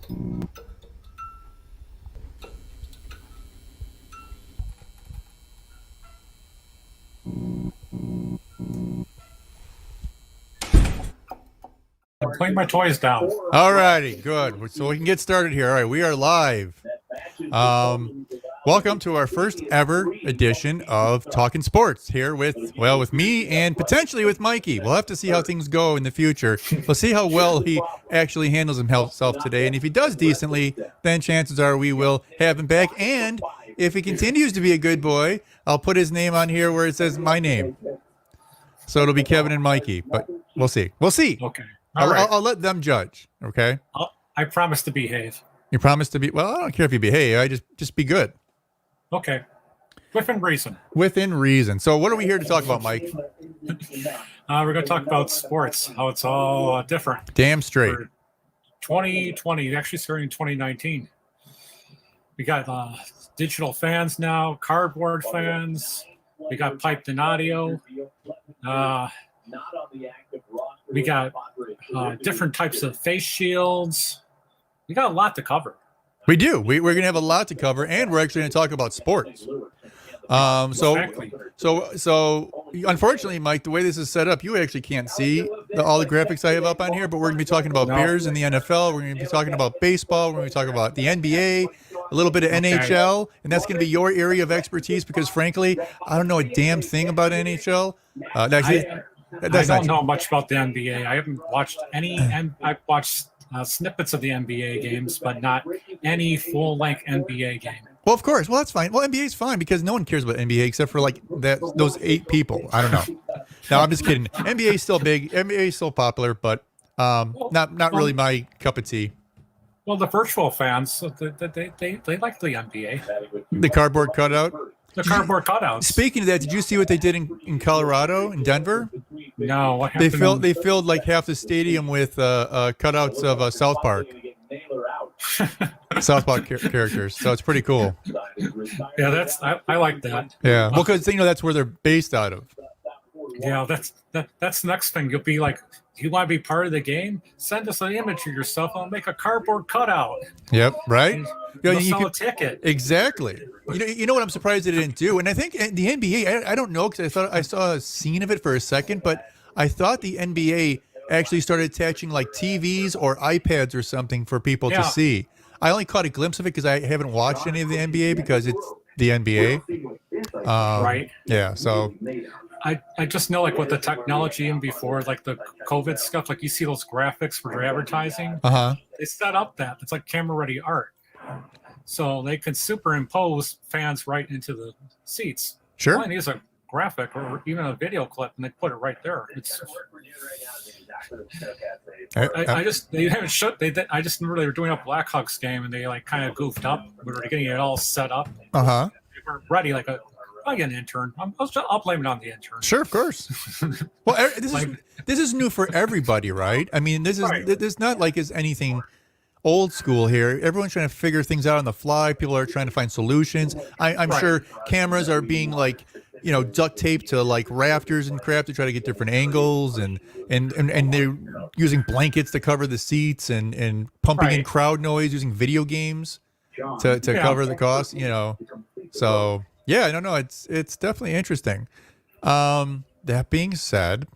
I'm putting my toys down. All righty, good. So we can get started here. All right, we are live. Welcome to our first ever edition of Talkin' Sports here with me and potentially with Mikey. We'll have to see how things go in the future. We'll see how well he actually handles himself today. And if he does decently, then chances are we will have him back. And if he continues to be a good boy, I'll put his name on here where it says my name. So it'll be Kevin and Mikey, but we'll see. We'll see. Okay. I'll let them judge, okay? I promise to behave. You promise to be, well, I don't care if you behave. I just be good. Okay. Within reason. Within reason. So what are we here to talk about, Mike? We're going to talk about sports, how it's all different. Damn straight. For 2020, actually starting in 2019. We got digital fans now, cardboard fans. We got piped in audio. We got different types of face shields. We got a lot to cover. We do. We're going to have a lot to cover, and we're actually going to talk about sports. Exactly. So unfortunately, Mike, the way this is set up, you actually can't see all the graphics I have up on here, but we're going to be talking about Bears in the NFL. We're going to be talking about baseball. We're going to be talking about the NBA, a little bit of NHL, and that's going to be your area of expertise because, frankly, I don't know a damn thing about NHL. I don't know much about the NBA. I haven't watched any. I've watched snippets of the NBA games, but not any full-length NBA game. Well, of course. Well, that's fine. Well, NBA is fine because no one cares about NBA except for like those 8 people. I don't know. No, I'm just kidding. NBA is still big. NBA is still popular, but not really my cup of tea. Well, the virtual fans, they like the NBA. The cardboard cutout. The cardboard cutouts. Speaking of that, did you see what they did in Colorado, in Denver? No, what happened? They filled like half the stadium with cutouts of South Park. South Park characters. So it's pretty cool. Yeah, I like that. Yeah, well, because that's where they're based out of. Yeah, that's the next thing. You'll be like, do you want to be part of the game? Send us an image of yourself. I'll make a cardboard cutout. Yep, right. You sell a ticket. Exactly. You know what I'm surprised they didn't do, and I think the NBA. I don't know because I saw a scene of it for a second, but I thought the NBA actually started attaching like TVs or iPads or something for people to see. I only caught a glimpse of it because I haven't watched any of the NBA because it's the NBA. Right. Yeah. So. I just know like with the technology in before, like the COVID stuff, like you see those graphics for their advertising. They set up that it's like camera ready art, so they can superimpose fans right into the seats. Sure. All I need is a graphic or even a video clip, and they put it right there. It's. I just they haven't shut. I just remember they were doing a Blackhawks game and they like kind of goofed up. We were getting it all set up. They weren't ready like a. I get an intern. I'll blame it on the intern. Sure, of course. Well, this is new for everybody, right? I mean, this is not like it's anything old school here. Everyone's trying to figure things out on the fly. People are trying to find solutions. I'm sure cameras are being like, duct taped to like rafters and crap to try to get different angles, and they're using blankets to cover the seats and pumping in crowd noise using video games to cover the cost. So. Yeah, I don't know. It's definitely interesting. That being said,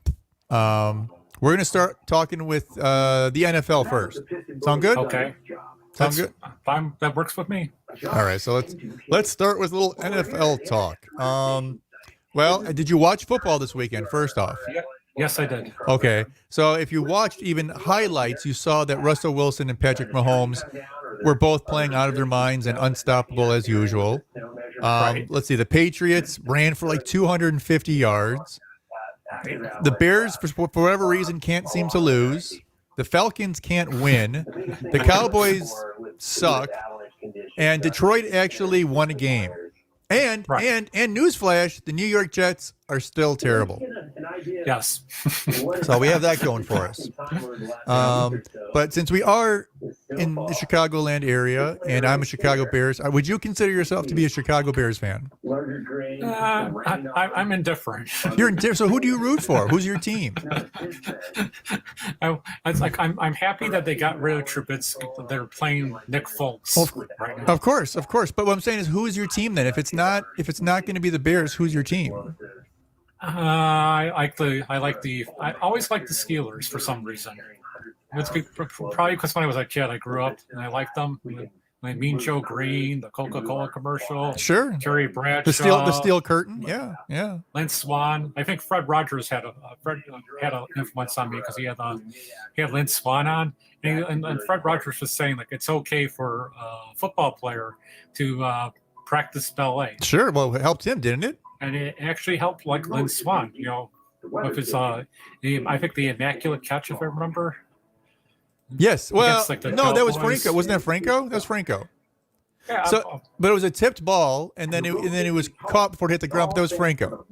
we're going to start talking with the NFL first. Sound good? Okay. Sound good? Fine. That works with me. All right, so let's start with a little NFL talk. Well, did you watch football this weekend? First off. Yes, I did. Okay, so if you watched even highlights, you saw that Russell Wilson and Patrick Mahomes were both playing out of their minds and unstoppable as usual. Let's see. The Patriots ran for like 250 yards. The Bears, for whatever reason, can't seem to lose. The Falcons can't win. The Cowboys suck. And Detroit actually won a game. And newsflash, the New York Jets are still terrible. Yes. So we have that going for us. But since we are in the Chicagoland area, and I'm a Chicago Bears, would you consider yourself to be a Chicago Bears fan? I'm indifferent. You're indifferent. So who do you root for? Who's your team? I'm happy that they got rid of Trubisky. They're playing Nick Foles right now. Of course. But what I'm saying is, who is your team then? If it's not going to be the Bears, who's your team? I always like the Steelers for some reason. It's probably because when I was a kid, I grew up and I liked them. Like Mean Joe Green, the Coca-Cola commercial. Sure. Terry Bradshaw. The steel curtain. Yeah. Lynn Swan. I think Fred Rogers had an influence on me because he had Lynn Swan on. And Fred Rogers was saying like it's okay for a football player to practice ballet. Sure. Well, it helped him, didn't it? And it actually helped like Lynn Swan, with his I think the Immaculate Catch, if I remember. Yes. Well, that was Franco. Wasn't that Franco? That was Franco. Yeah. But it was a tipped ball, and then it was caught before it hit the ground. But that was Franco.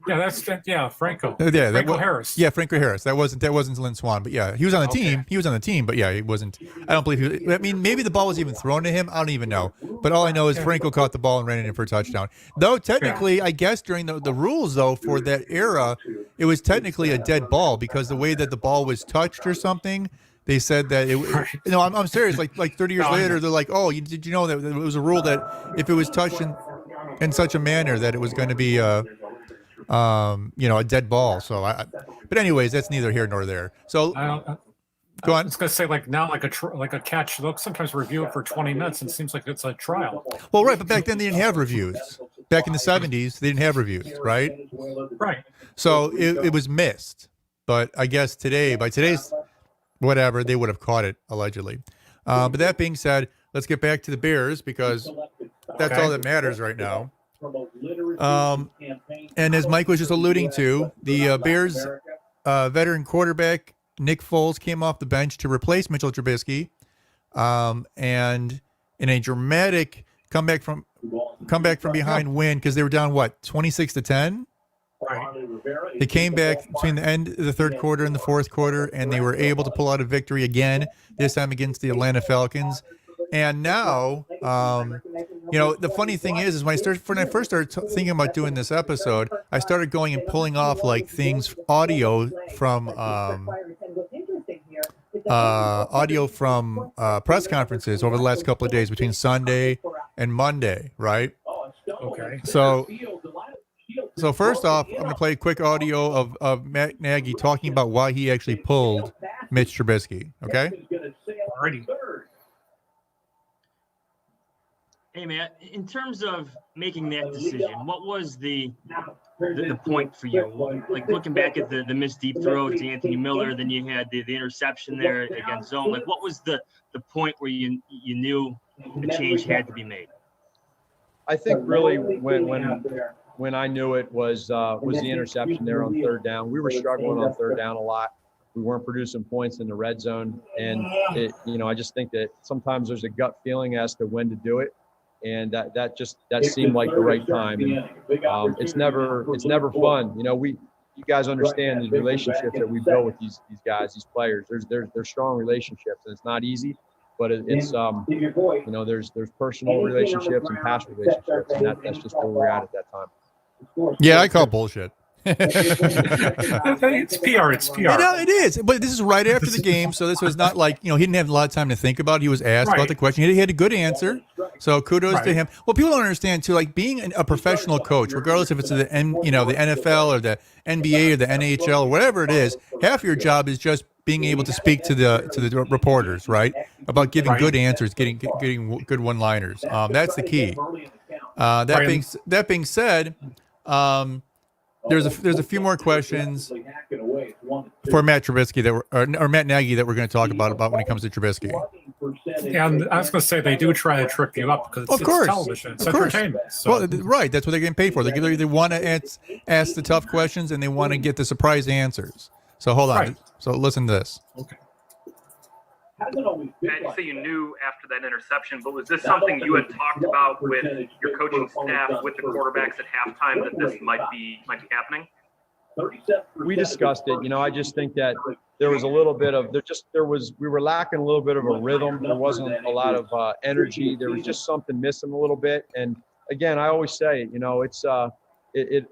Yeah, Franco. Yeah, Franco Harris. Yeah, Franco Harris. That wasn't Lynn Swan, but yeah, he was on the team. He was on the team, but yeah, he wasn't. I don't believe he was. I mean, maybe the ball was even thrown to him. I don't even know. But all I know is Franco caught the ball and ran it in for a touchdown. Though technically, I guess during the rules though for that era, it was technically a dead ball because the way that the ball was touched or something. They said that I'm serious. Like 30 years later, they're like, "Oh, did you know that it was a rule that if it was touched in such a manner that it was going to be a dead ball." So, but anyways, that's neither here nor there. So, go on. I was going to say like a catch. Look, sometimes review it for 20 minutes and it seems like it's a trial. Well, right, but back then they didn't have reviews. Back in the 70s, they didn't have reviews, right? Right. So it was missed. But I guess by today's whatever, they would have caught it, allegedly. But that being said, let's get back to the Bears because that's all that matters right now. And as Mike was just alluding to, the Bears veteran quarterback Nick Foles came off the bench to replace Mitchell Trubisky. And in a dramatic comeback from behind win, because they were down, 26-10? Right. They came back between the end of the third quarter and the fourth quarter, and they were able to pull out a victory again, this time against the Atlanta Falcons. And now, the funny thing is when I first started thinking about doing this episode, I started going and pulling off like things, audio from press conferences over the last couple of days between Sunday and Monday, right? Okay. So first off, I'm going to play a quick audio of Matt Nagy talking about why he actually pulled Mitch Trubisky. Okay. Alrighty. Hey, Matt, in terms of making that decision, what was the point for you? Like looking back at the missed deep throw to Anthony Miller, then you had the interception there against zone. Like what was the point where you knew the change had to be made? I think really when I knew it was the interception there on third down. We were struggling on third down a lot. We weren't producing points in the red zone, and I just think that sometimes there's a gut feeling as to when to do it, and that seemed like the right time. And, it's never fun, you guys understand the relationships that we built with these guys, these players. They're strong relationships, and it's not easy. But it's there's personal relationships and past relationships, and that's just where we're at that time. Yeah, I call bullshit. It's PR. It is. But this is right after the game, so this was not like he didn't have a lot of time to think about it. He was asked about the question. He had a good answer, so kudos to him. Well, people don't understand too. Like being a professional coach, regardless if it's the NFL or the NBA or the NHL or whatever it is, half your job is just being able to speak to the reporters, right? About giving good answers, getting good one-liners. That's the key. That being said, there's a few more questions for Matt Trubisky or Matt Nagy that we're going to talk about when it comes to Trubisky. Yeah, and I was going to say they do try to trip you up because it's television, it's entertainment. So. Well, right, that's what they're getting paid for. They want to ask the tough questions and they want to get the surprise answers. So hold on. Right. So listen to this. Okay. Matt, you say you knew after that interception, but was this something you had talked about with your coaching staff, with the quarterbacks at halftime, that this might be happening? we discussed it. You know, I just think that there was a little bit of we were lacking a little bit of a rhythm. There wasn't a lot of energy. There was just something missing a little bit. And again, I always say, you know, it's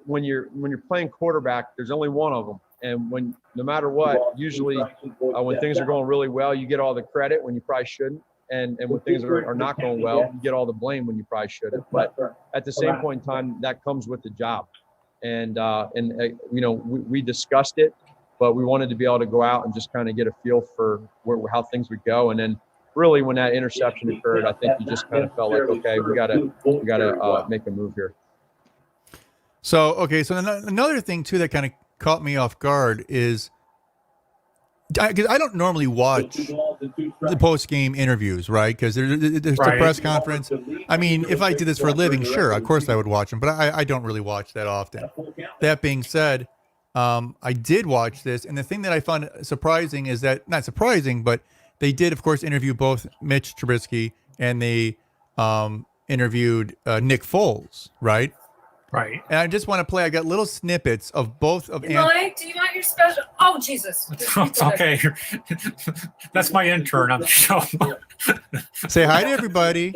when you're playing quarterback, there's only one of them. And no matter what, usually when things are going really well, you get all the credit when you probably shouldn't. And when things are not going well, you get all the blame when you probably shouldn't. But at the same point in time, that comes with the job. And you know, we discussed it, but we wanted to be able to go out and just kind of get a feel for how things would go. And then really when that interception occurred, I think you just kind of felt like, okay, we gotta make a move here. So, okay. So another thing too, that kind of caught me off guard is, because I don't normally watch the post-game interviews, right? Because there's the press conference. I mean, if I did this for a living, sure, of course I would watch them, but I don't really watch that often. That being said, I did watch this, and the thing that I found surprising is that, not surprising, but they did, of course, interview both Mitch Trubisky and they interviewed Nick Foles, right? Right. And I just want to play. I got little snippets of both of. Mike, do you want your special? Oh, Jesus. It's okay. That's my intern on the show. Say hi to everybody.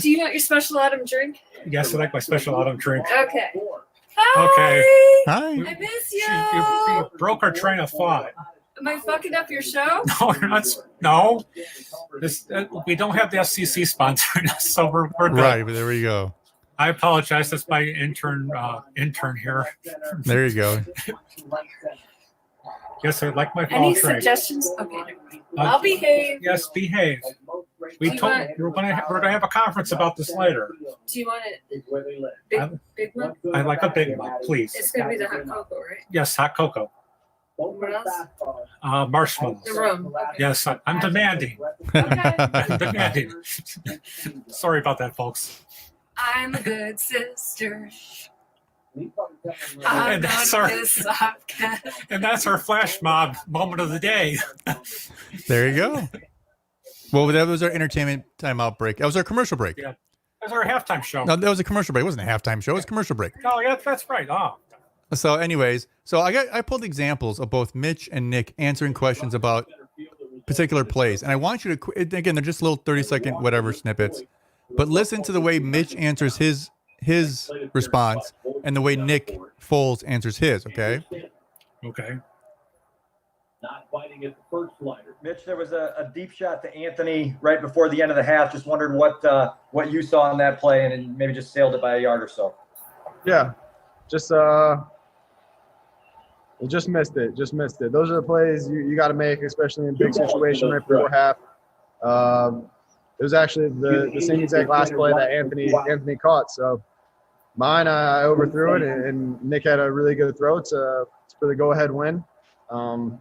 Do you want your special autumn drink? Yes, I like my special autumn drink. Okay. Hi. Okay. Hi. I miss you. You broke our train of thought. Am I fucking up your show? No, you're not. No. We don't have the FCC sponsoring us, so we're good. Right, but there we go. I apologize. That's my intern here. There you go. Yes, I like my fall Any drink. suggestions? Okay, never mind. I'll behave. Yes, behave. We're gonna have a conference about this later. Do you want it big one? I like a big one, please. It's gonna be the hot cocoa, right? Yes, hot cocoa. What else? Marshmallows. The rum. Okay. Yes, I'm demanding. Okay. I'm demanding. Sorry about that, folks. I'm a good sister. And that's our flash mob moment of the day. There you go. Well, that was our entertainment timeout break. That was our commercial break. Yeah, that was our halftime show. No, that was a commercial break. It wasn't a halftime show. It was a commercial break. Oh, yeah, that's right. Oh. So, anyways, I pulled examples of both Mitch and Nick answering questions about particular plays, and I want you to, again, they're just little 30-second whatever snippets, but listen to the way Mitch answers his response and the way Nick Foles answers his. Okay. Okay. Not fighting at the first slider. Mitch, there was a deep shot to Anthony right before the end of the half. Just wondered what you saw in that play, and maybe just sailed it by a yard or so. Yeah, just missed it. Just missed it. Those are the plays you got to make, especially in big situation right before half. It was actually the same exact last play that Anthony caught. So mine, I overthrew it, and Nick had a really good throw for the go-ahead win. And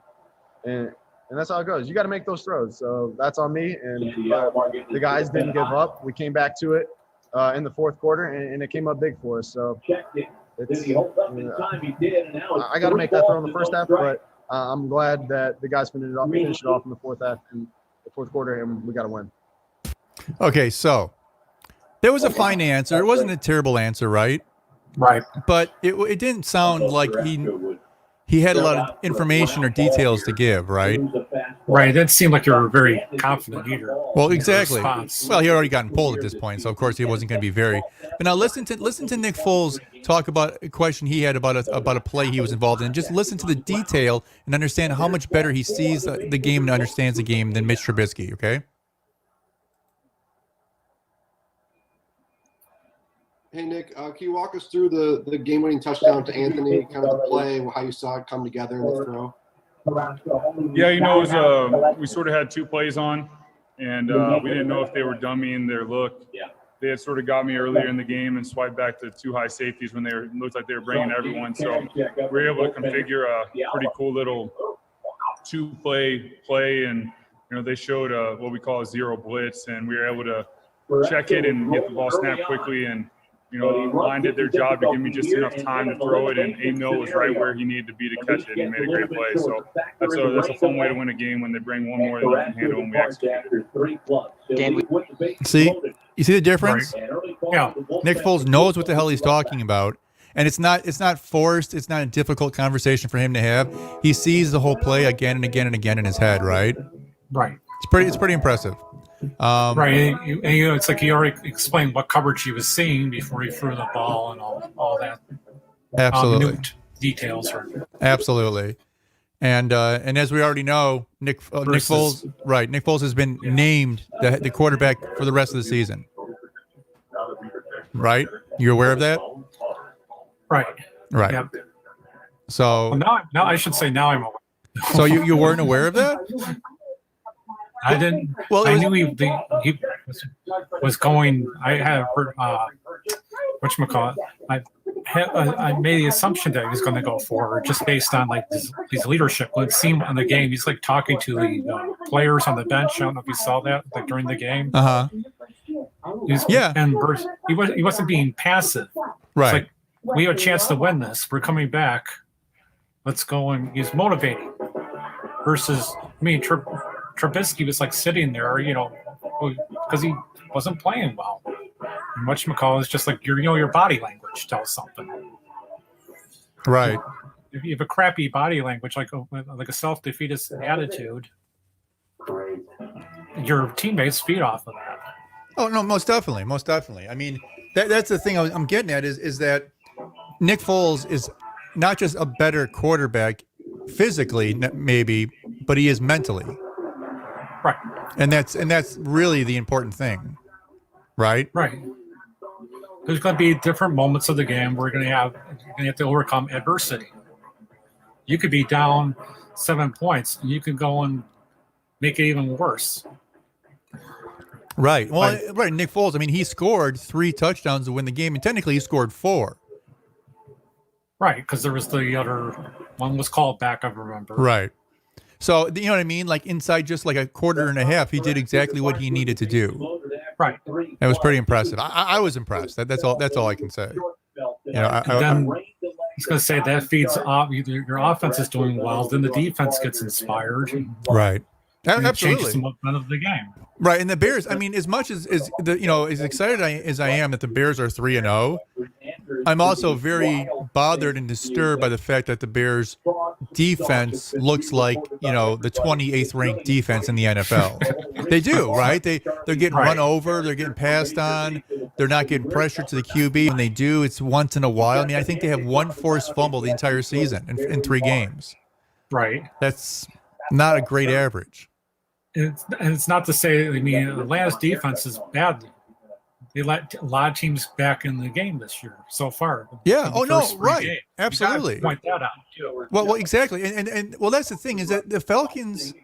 that's how it goes. You got to make those throws. So that's on me. And the guys didn't give up. We came back to it in the fourth quarter, and it came up big for us. So I got to make that throw in the first half, but I'm glad that the guys finished it off in the fourth quarter, and we got to win. Okay, so there was a fine answer. It wasn't a terrible answer, right? Right. But it didn't sound like he had a lot of information or details to give, right? Right. It didn't seem like you were very confident either. Well, exactly. Well, he had already gotten pulled at this point, so of course he wasn't going to be very. But now listen to Nick Foles talk about a question he had about a play he was involved in. Just listen to the detail and understand how much better he sees the game and understands the game than Mitch Trubisky. Okay. Hey, Nick, can you walk us through the game-winning touchdown to Anthony, kind of the play, how you saw it come together in the throw? Yeah, it was, we sort of had two plays on, and we didn't know if they were dummying their look. They had sort of got me earlier in the game and swiped back to two high safeties when looked like they were bringing everyone. So we were able to configure a pretty cool little two-play, and they showed what we call a zero blitz, and we were able to check it and get the ball snapped quickly, and line did their job to give me just enough time to throw it, and Emil was right where he needed to be to catch it, and he made a great play. So that's a fun way to win a game when they bring one more than they can handle and we execute. See, you see the difference? Yeah. Nick Foles knows what the hell he's talking about, And it's not forced. It's not a difficult conversation for him to have. He sees the whole play again and again and again in his head, right? Right. It's pretty impressive. Right. And it's like he already explained what coverage he was seeing before he threw the ball and all that. Absolutely. Minute details. Absolutely. And as we already know, Nick Foles, right? Nick Foles has been named the quarterback for the rest of the season. Right? You're aware of that? Right. Right. Yep. So well, now I should say now I'm aware. So you weren't aware of that? I didn't. Well, I knew he was going. I had heard whatchamacallit. I made the assumption that he was going to go forward just based on like his leadership. It seemed in the game he's like talking to the players on the bench. I don't know if you saw that like during the game. Yeah. And he wasn't being passive. Right. It's like we have a chance to win this. We're coming back. Let's go, and he's motivating. Versus, I mean, Trubisky was like sitting there, because he wasn't playing well. And whatchamacallit is just like your body language tells something. Right. If you have a crappy body language, like a self-defeatist attitude, your teammates feed off of that. Oh no, most definitely. I mean, that's the thing I'm getting at is that Nick Foles is not just a better quarterback physically, maybe, but he is mentally. Right. And that's really the important thing, right? Right. There's going to be different moments of the game where you're going to have to overcome adversity. You could be down 7 points, and you can go and make it even worse. Right. Well, right. Nick Foles, I mean, he scored 3 touchdowns to win the game, and technically he scored 4. Right, because there was the other one was called back, I remember. Right. So, you know what I mean? Like inside just like a quarter and a half, he did exactly what he needed to do. Right. It was pretty impressive. I was impressed. That's all I can say. I was going to say that feeds off. Your offense is doing well, then the defense gets inspired. Right. Absolutely. It changes the momentum of the game. Right, and the Bears. I mean, as much as as excited as I am that the Bears are 3-0, I'm also very bothered and disturbed by the fact that the Bears defense looks like the 28th ranked defense in the NFL. They do, right? They're getting run over, they're getting passed on, they're not getting pressured to the QB. When they do, it's once in a while. I mean, I think they have 1 forced fumble the entire season in 3 games. Right. That's not a great average. It's not to say, I mean, Atlanta's defense is bad. They let a lot of teams back in the game this year so far. Yeah. Oh no. Right. Games. Absolutely. Point that out too. Well, exactly. And that's the thing is that the Falcons.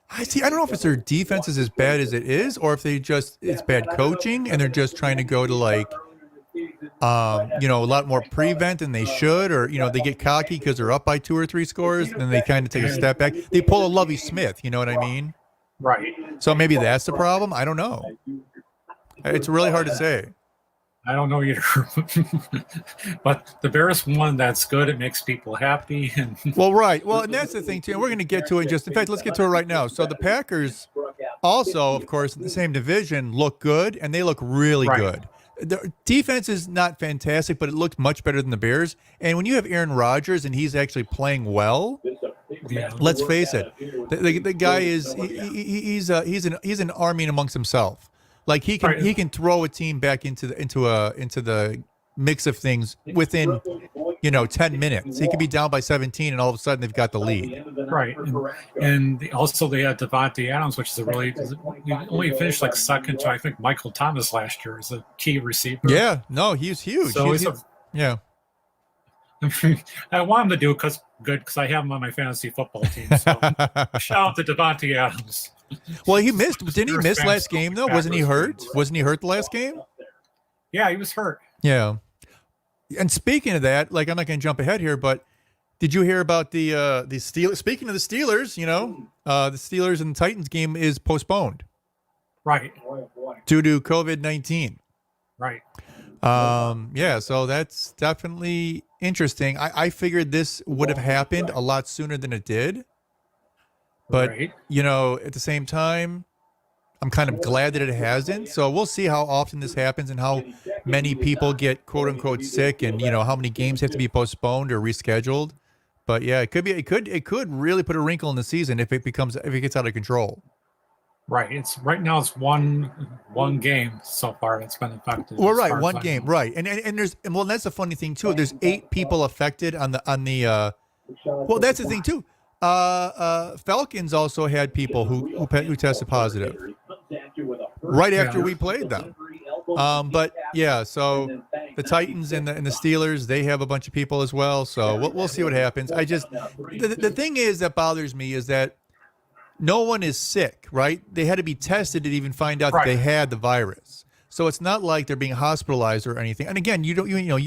I don't know if it's their defense is as bad as it is, or if it's bad coaching and they're just trying to go to like, a lot more prevent than they should, or they get cocky because they're up by 2 or 3 scores, and then they kind of take a step back. They pull a Lovie Smith. You know what I mean? Right. So maybe that's the problem. I don't know. It's really hard to say. I don't know either. But the Bears won. That's good. It makes people happy. Well, right. Well, and that's the thing, too. And we're going to get to it in fact, let's get to it right now. So the Packers also, of course, in the same division, look good, and they look really good. The defense is not fantastic, but it looked much better than the Bears. And when you have Aaron Rodgers and he's actually playing well, let's face it, the guy is he's an army amongst himself. Like he can throw a team back into the mix of things within 10 minutes. He could be down by 17 and all of a sudden they've got the lead. Right. And also they had Devontae Adams, which is he only finished like second to I think Michael Thomas last year as a key receiver. Yeah, no, he's huge. So yeah. I want him to do because I have him on my fantasy football team. So shout out to Devontae Adams. Well, he missed. Didn't he miss last game though? Wasn't he hurt? Wasn't he hurt the last game? Yeah, he was hurt. Yeah. And speaking of that, like I'm not going to jump ahead here, but did you hear about the Steelers? Speaking of the Steelers, the Steelers and Titans game is postponed. Right. Due to COVID-19. Right. Yeah, so that's definitely interesting. I figured this would have happened a lot sooner than it did. But, at the same time, I'm kind of glad that it hasn't. So we'll see how often this happens and how many people get quote unquote sick, and how many games have to be postponed or rescheduled. But yeah, it could really put a wrinkle in the season if it gets out of control. Right. Right now it's one game so far that's been affected. Well, right, one game, right, and that's the funny thing too. There's 8 people affected on the. Well, that's the thing too. Falcons also had people who tested positive right after we played them. But yeah, so the Titans and the Steelers, they have a bunch of people as well. So we'll see what happens. The thing is that bothers me is that no one is sick, right? They had to be tested to even find out that they had the virus. So it's not like they're being hospitalized or anything. And again, you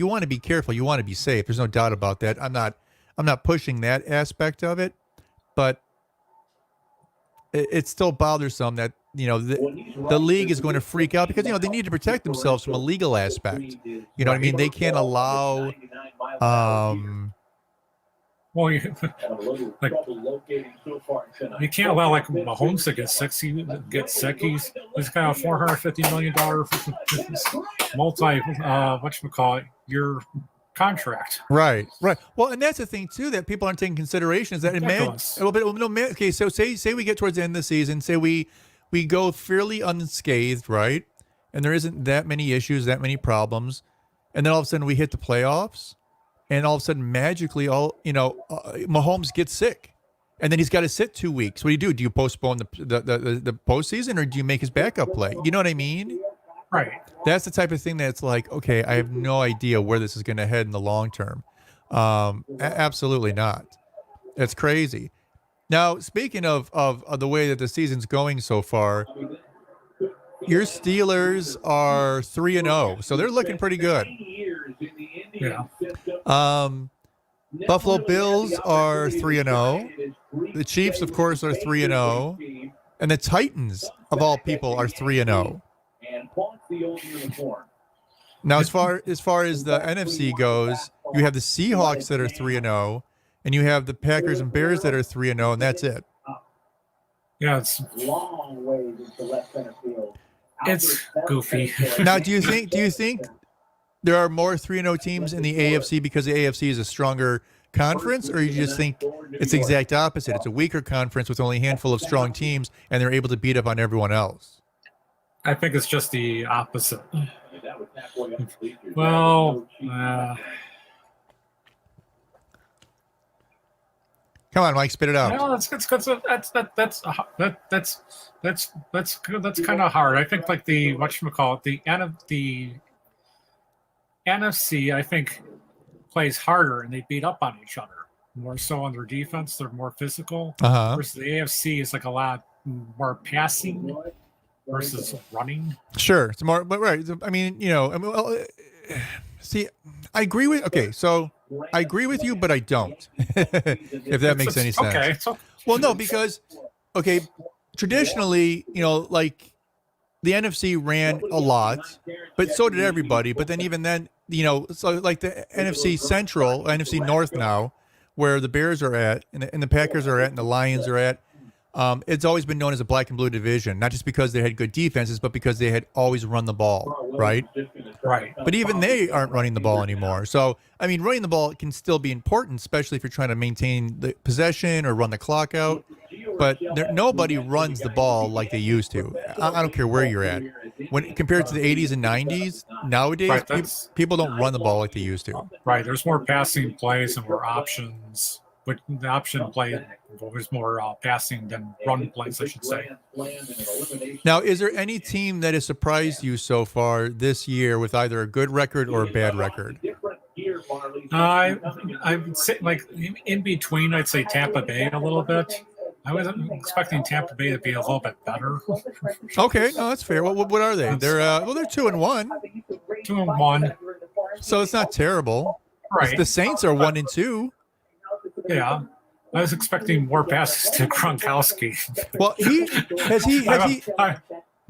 want to be careful. You want to be safe. There's no doubt about that. I'm not pushing that aspect of it, but it's still bothersome that the league is going to freak out because they need to protect themselves from a legal aspect. You know what I mean? They can't allow well, you can't allow like Mahomes to get sick. He's got a $450 million year contract. Right. Well, and that's the thing too that people aren't taking consideration is that okay, so say we get towards the end of the season, say we go fairly unscathed, right? And there isn't that many issues, that many problems, and then all of a sudden we hit the playoffs. And all of a sudden, magically, Mahomes gets sick, and then he's got to sit 2 weeks. What do? Do you postpone the postseason, or do you make his backup play? You know what I mean? Right. That's the type of thing that's like, okay, I have no idea where this is going to head in the long term. Absolutely not. That's crazy. Now, speaking of the way that the season's going so far, your Steelers are 3-0, so they're looking pretty good. Yeah. Buffalo Bills are 3-0. The Chiefs, of course, are 3-0, and the Titans, of all people, are 3-0. Now, as far as the NFC goes, you have the Seahawks that are 3-0, and you have the Packers and Bears that are 3-0, and that's it. Yeah, it's long ways into left center field. It's goofy. Now, do you think there are more 3-0 teams in the AFC because the AFC is a stronger conference, or you just think it's the exact opposite? It's a weaker conference with only a handful of strong teams, and they're able to beat up on everyone else. I think it's just the opposite. Well, come on, Mike, spit it out. No, that's kind of hard. I think like the NFC, I think, plays harder and they beat up on each other more so on their defense. They're more physical. Versus the AFC is like a lot more passing versus running. Sure, it's more, but right. I mean, see, I agree with. Okay, so I agree with you, but I don't. If that makes any sense. Okay. Well, no, because traditionally, like the NFC ran a lot, but so did everybody. But then even then, so like the NFC Central, NFC North now, where the Bears are at, and the Packers are at, and the Lions are at. It's always been known as a black and blue division, not just because they had good defenses, but because they had always run the ball, right? Right. But even they aren't running the ball anymore. So, I mean, running the ball can still be important, especially if you're trying to maintain the possession or run the clock out. But nobody runs the ball like they used to. I don't care where you're at. When compared to the 80s and 90s, nowadays, people don't run the ball like they used to. Right. There's more passing plays and more options. But the option play was more passing than run plays, I should say. Now, is there any team that has surprised you so far this year with either a good record or a bad record? I would say, like, in between, I'd say Tampa Bay a little bit. I wasn't expecting Tampa Bay to be a little bit better. Okay, no, that's fair. What are they? They're 2-1. 2-1. So it's not terrible. Right. The Saints are 1-2. Yeah, I was expecting more passes to Gronkowski. Well, has he go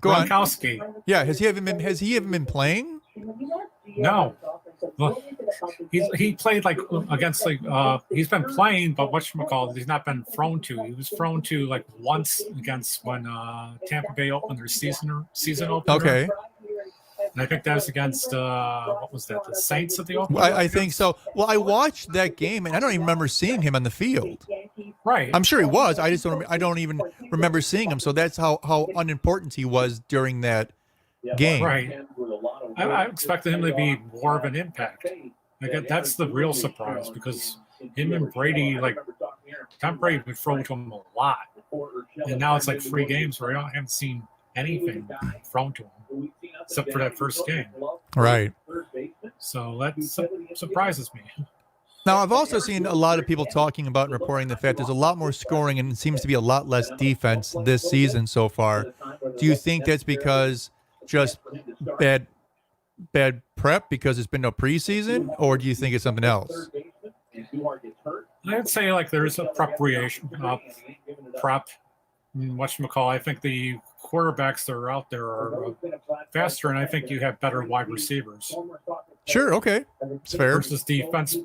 Gronkowski. On. Yeah, has he even been playing? No. Well, he played like against he's been playing, but whatchamacallit, he's not been thrown to. He was thrown to like once against when Tampa Bay opened their season opener. Okay. And I think that was against what was that? The Saints at the Open. I think so. Well, I watched that game, and I don't even remember seeing him on the field. Right. I'm sure he was. I just don't. I don't even remember seeing him. So that's how unimportant he was during that game. Right. I expected him to be more of an impact. Like, that's the real surprise, because him and Brady, like Tom Brady would throw to him a lot, and now it's like 3 games where I haven't seen anything thrown to him except for that first game. Right. So that surprises me. Now, I've also seen a lot of people talking about and reporting the fact there's a lot more scoring and it seems to be a lot less defense this season so far. Do you think that's because just bad prep because there's been no preseason, or do you think it's something else? I'd say like there's a prep. Whatchamacall, I think the quarterbacks that are out there are faster, and I think you have better wide receivers. Sure, okay, it's fair. Versus defensive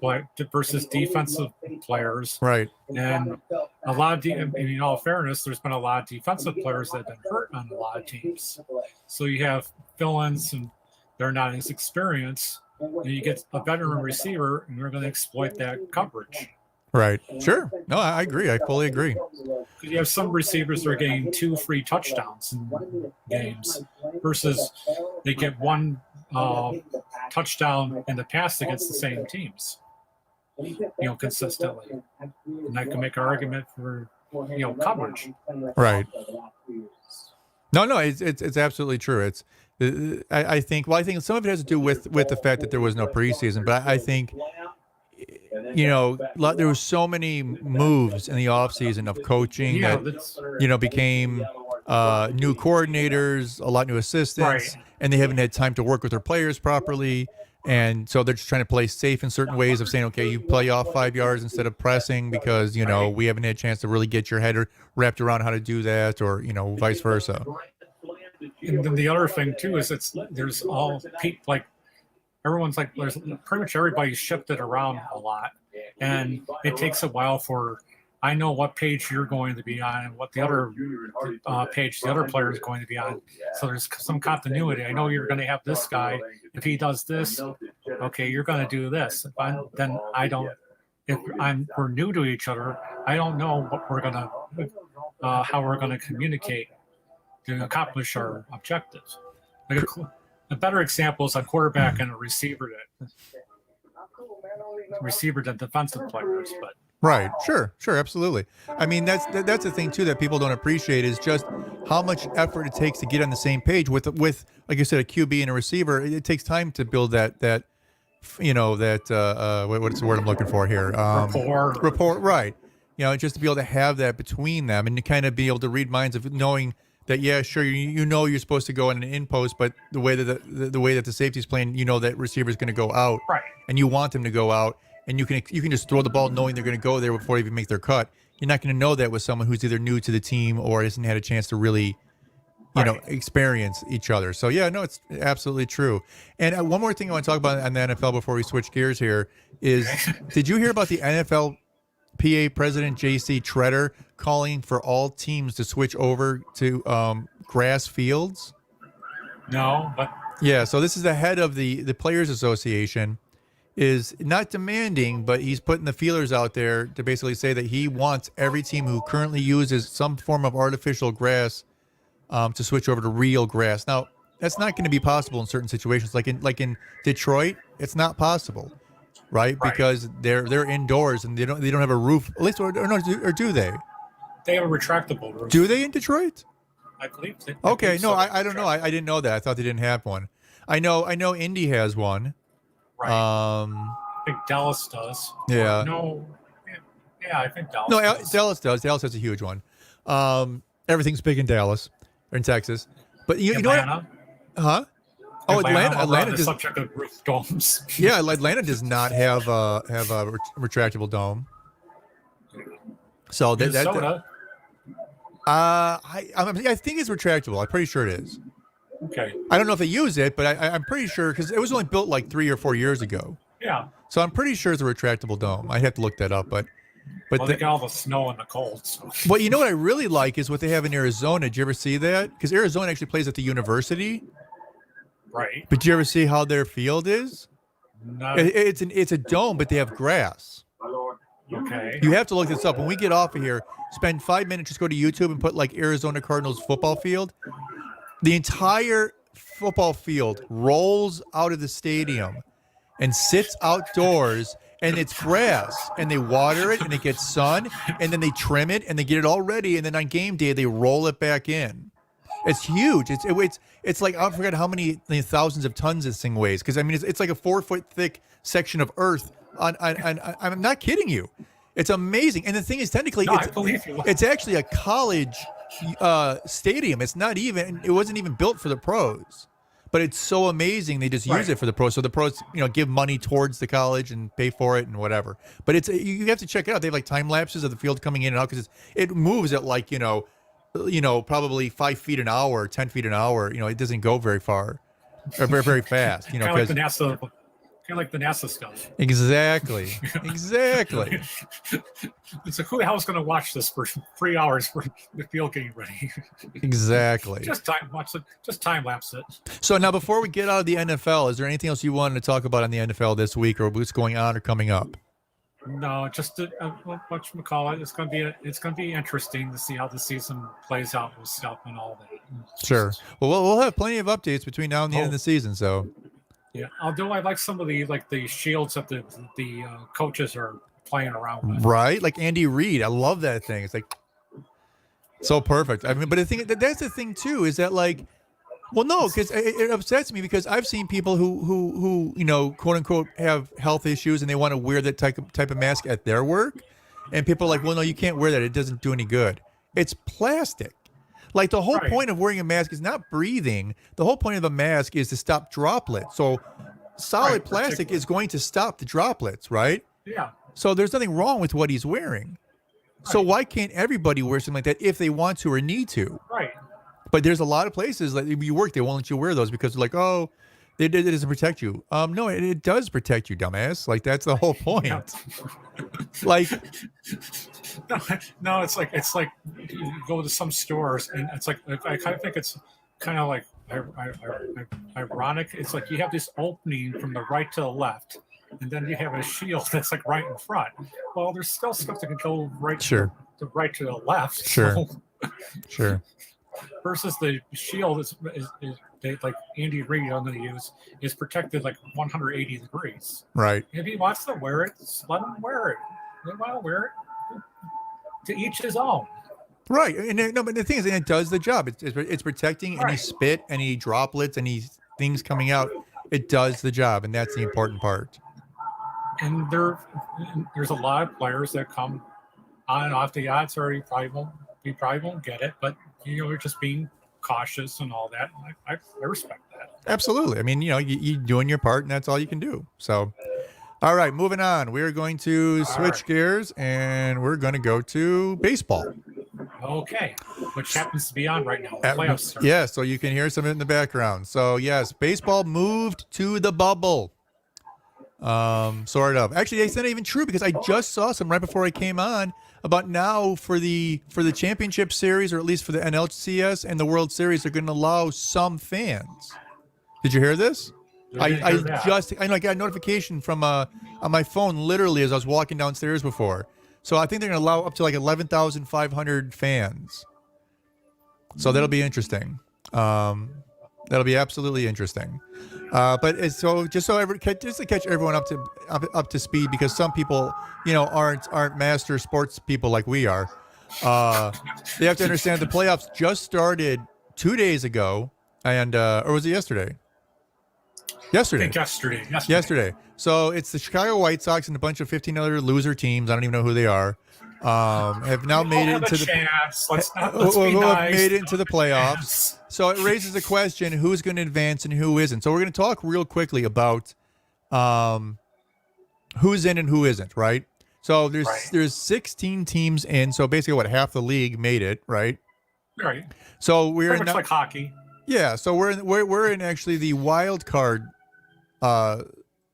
players, right? And a lot of, in all fairness, there's been a lot of defensive players that have been hurt on a lot of teams. So you have fill-ins, and they're not as experienced. And you get a veteran receiver, and you're going to exploit that coverage. Right. Sure. No, I agree. I fully agree. You have some receivers that are getting 2 free touchdowns in games versus they get 1 touchdown in the past against the same teams, consistently. And I can make an argument for, coverage. Right. No, it's absolutely true. It's, I think some of it has to do with the fact that there was no preseason, but I think, there was so many moves in the offseason of coaching that, became new coordinators, a lot new assistants, right. And they haven't had time to work with their players properly. And so they're just trying to play safe in certain ways of saying, okay, you play off 5 yards instead of pressing because, we haven't had a chance to really get your head wrapped around how to do that, or, vice versa. And then the other thing too is there's all like everyone's like there's pretty much everybody's shifted around a lot, and it takes a while for I know what page you're going to be on and what the other page the other player is going to be on. So there's some continuity. I know you're going to have this guy. If he does this, okay, you're going to do this. If we're new to each other, I don't know what we're going to how we're going to communicate to accomplish our objectives. Like a better example is a quarterback and a receiver than defensive players, but. Right. Sure, absolutely. I mean, that's the thing too that people don't appreciate is just how much effort it takes to get on the same page with like you said, a QB and a receiver. It takes time to build that what's the word I'm looking for here? Rapport. Right. Just to be able to have that between them and to kind of be able to read minds of knowing that, yeah, sure, you're supposed to go in an in post, but the way that the safety's playing, that receiver's going to go out, right? And you want them to go out. And you can just throw the ball knowing they're going to go there before they even make their cut. You're not going to know that with someone who's either new to the team or hasn't had a chance to really, experience each other. So, yeah, no, it's absolutely true. And one more thing I want to talk about on the NFL before we switch gears here is, did you hear about the NFLPA president, J.C. Treader, calling for all teams to switch over to grass fields? No, but... Yeah, so this is the head of the Players Association. Is not demanding, but he's putting the feelers out there to basically say that he wants every team who currently uses some form of artificial grass to switch over to real grass. Now, that's not going to be possible in certain situations. Like in Detroit, it's not possible, right? Because they're indoors and they don't have a roof. At least, or do they? They have a retractable roof. Do they in Detroit? I believe so. Okay, no, I don't know. I didn't know that. I thought they didn't have one. I know Indy has one. Right. I think Dallas does. Yeah. I think Dallas does. Dallas does. Dallas has a huge one. Everything's big in Dallas or in Texas. But you know what? Huh? Oh, Atlanta does. Subject of roof domes. Yeah, Atlanta does not have a retractable dome. So Minnesota. I think it's retractable. I'm pretty sure it is. Okay. I don't know if they use it, but I'm pretty sure because it was only built like 3 or 4 years ago. Yeah. So I'm pretty sure it's a retractable dome. I'd have to look that up, but they got all the snow and the cold. So. Well, you know what I really like is what they have in Arizona. Did you ever see that? Because Arizona actually plays at the university. Right. But do you ever see how their field is? No. It's a dome, but they have grass. Okay. You have to look this up. When we get off of here, spend 5 minutes, just go to YouTube and put like Arizona Cardinals football field. The entire football field rolls out of the stadium and sits outdoors, and it's grass, and they water it, and it gets sun, and then they trim it, and they get it all ready, and then on game day they roll it back in. It's huge. It's like, I forget how many thousands of tons this thing weighs, because I mean it's like a 4-foot thick section of earth. I'm not kidding you. It's amazing. And the thing is, technically, I believe you. It's actually a college stadium. It wasn't even built for the pros. But it's so amazing they just use it for the pros. So the pros, give money towards the college and pay for it and whatever. But you have to check it out. They have like time lapses of the field coming in and out because it moves at like probably 5 feet an hour, 10 feet an hour. It doesn't go very far or very very fast. Kind of like the NASA stuff. Exactly. It's like, who the hell is going to watch this for 3 hours for the field getting ready? Exactly. Just time lapse it. So now, before we get out of the NFL, is there anything else you wanted to talk about on the NFL this week, or what's going on or coming up? No, just whatchamacallit. It's going to be interesting to see how the season plays out with stuff and all that. Sure. Well, we'll have plenty of updates between now and the end of the season. So. Yeah, although I like some of the shields that the coaches are playing around with. Right, like Andy Reid. I love that thing. It's like so perfect. I mean, but that's the thing too, is that like, well, no, because it upsets me because I've seen people who quote unquote have health issues and they want to wear that type of mask at their work, and people are like, well, no, you can't wear that. It doesn't do any good. It's plastic. Like the whole point of wearing a mask is not breathing. The whole point of a mask is to stop droplets. So solid plastic is going to stop the droplets, right? Yeah. So there's nothing wrong with what he's wearing. Right. So why can't everybody wear something like that if they want to or need to? Right. But there's a lot of places like you work, they won't let you wear those because they're like, oh, it doesn't protect you. No, it does protect you, dumbass. Like that's the whole point. Like. No, it's like you go to some stores and it's like I kind of think it's kind of like ironic. It's like you have this opening from the right to the left, and then you have a shield that's like right in front. Well, there's still stuff that can go right to the left. Sure. Sure. Versus the shield is like Andy Reid I'm going to use is protected like 180 degrees. Right. If he wants to wear it, let him wear it. They want to wear it. To each his own. Right. And but the thing is, it does the job. It's protecting any spit, any droplets, any things coming out. It does the job, and that's the important part. And there's a lot of players that come on and off the odds, or you probably won't get it, but you're just being cautious and all that. I respect that. Absolutely. I mean, you're doing your part, and that's all you can do. So. All right, moving on. We're going to switch gears, and we're going to go to baseball. Okay, which happens to be on right now. Playoffs. Yeah, so you can hear some of it in the background. So, yes, baseball moved to the bubble. Sort of. Actually, it's not even true because I just saw some right before I came on about now for the championship series, or at least for the NLCS and the World Series, they're going to allow some fans. Did you hear this? I got a notification from on my phone literally as I was walking downstairs before. So I think they're going to allow up to like 11,500 fans. So that'll be interesting. That'll be absolutely interesting. But it's just to catch everyone up to speed, because some people aren't master sports people like we are. They have to understand the playoffs just started 2 days ago, and or was it yesterday? Yesterday. So it's the Chicago White Sox and a bunch of 15 other loser teams. I don't even know who they are. Have now made it into made it into the playoffs. So it raises a question: who's going to advance and who isn't? So we're going to talk real quickly about who's in and who isn't. Right. So there's 16 teams in. So basically, half the league made it. Right. Right. So we're pretty much like hockey. Yeah. So we're in actually the wild card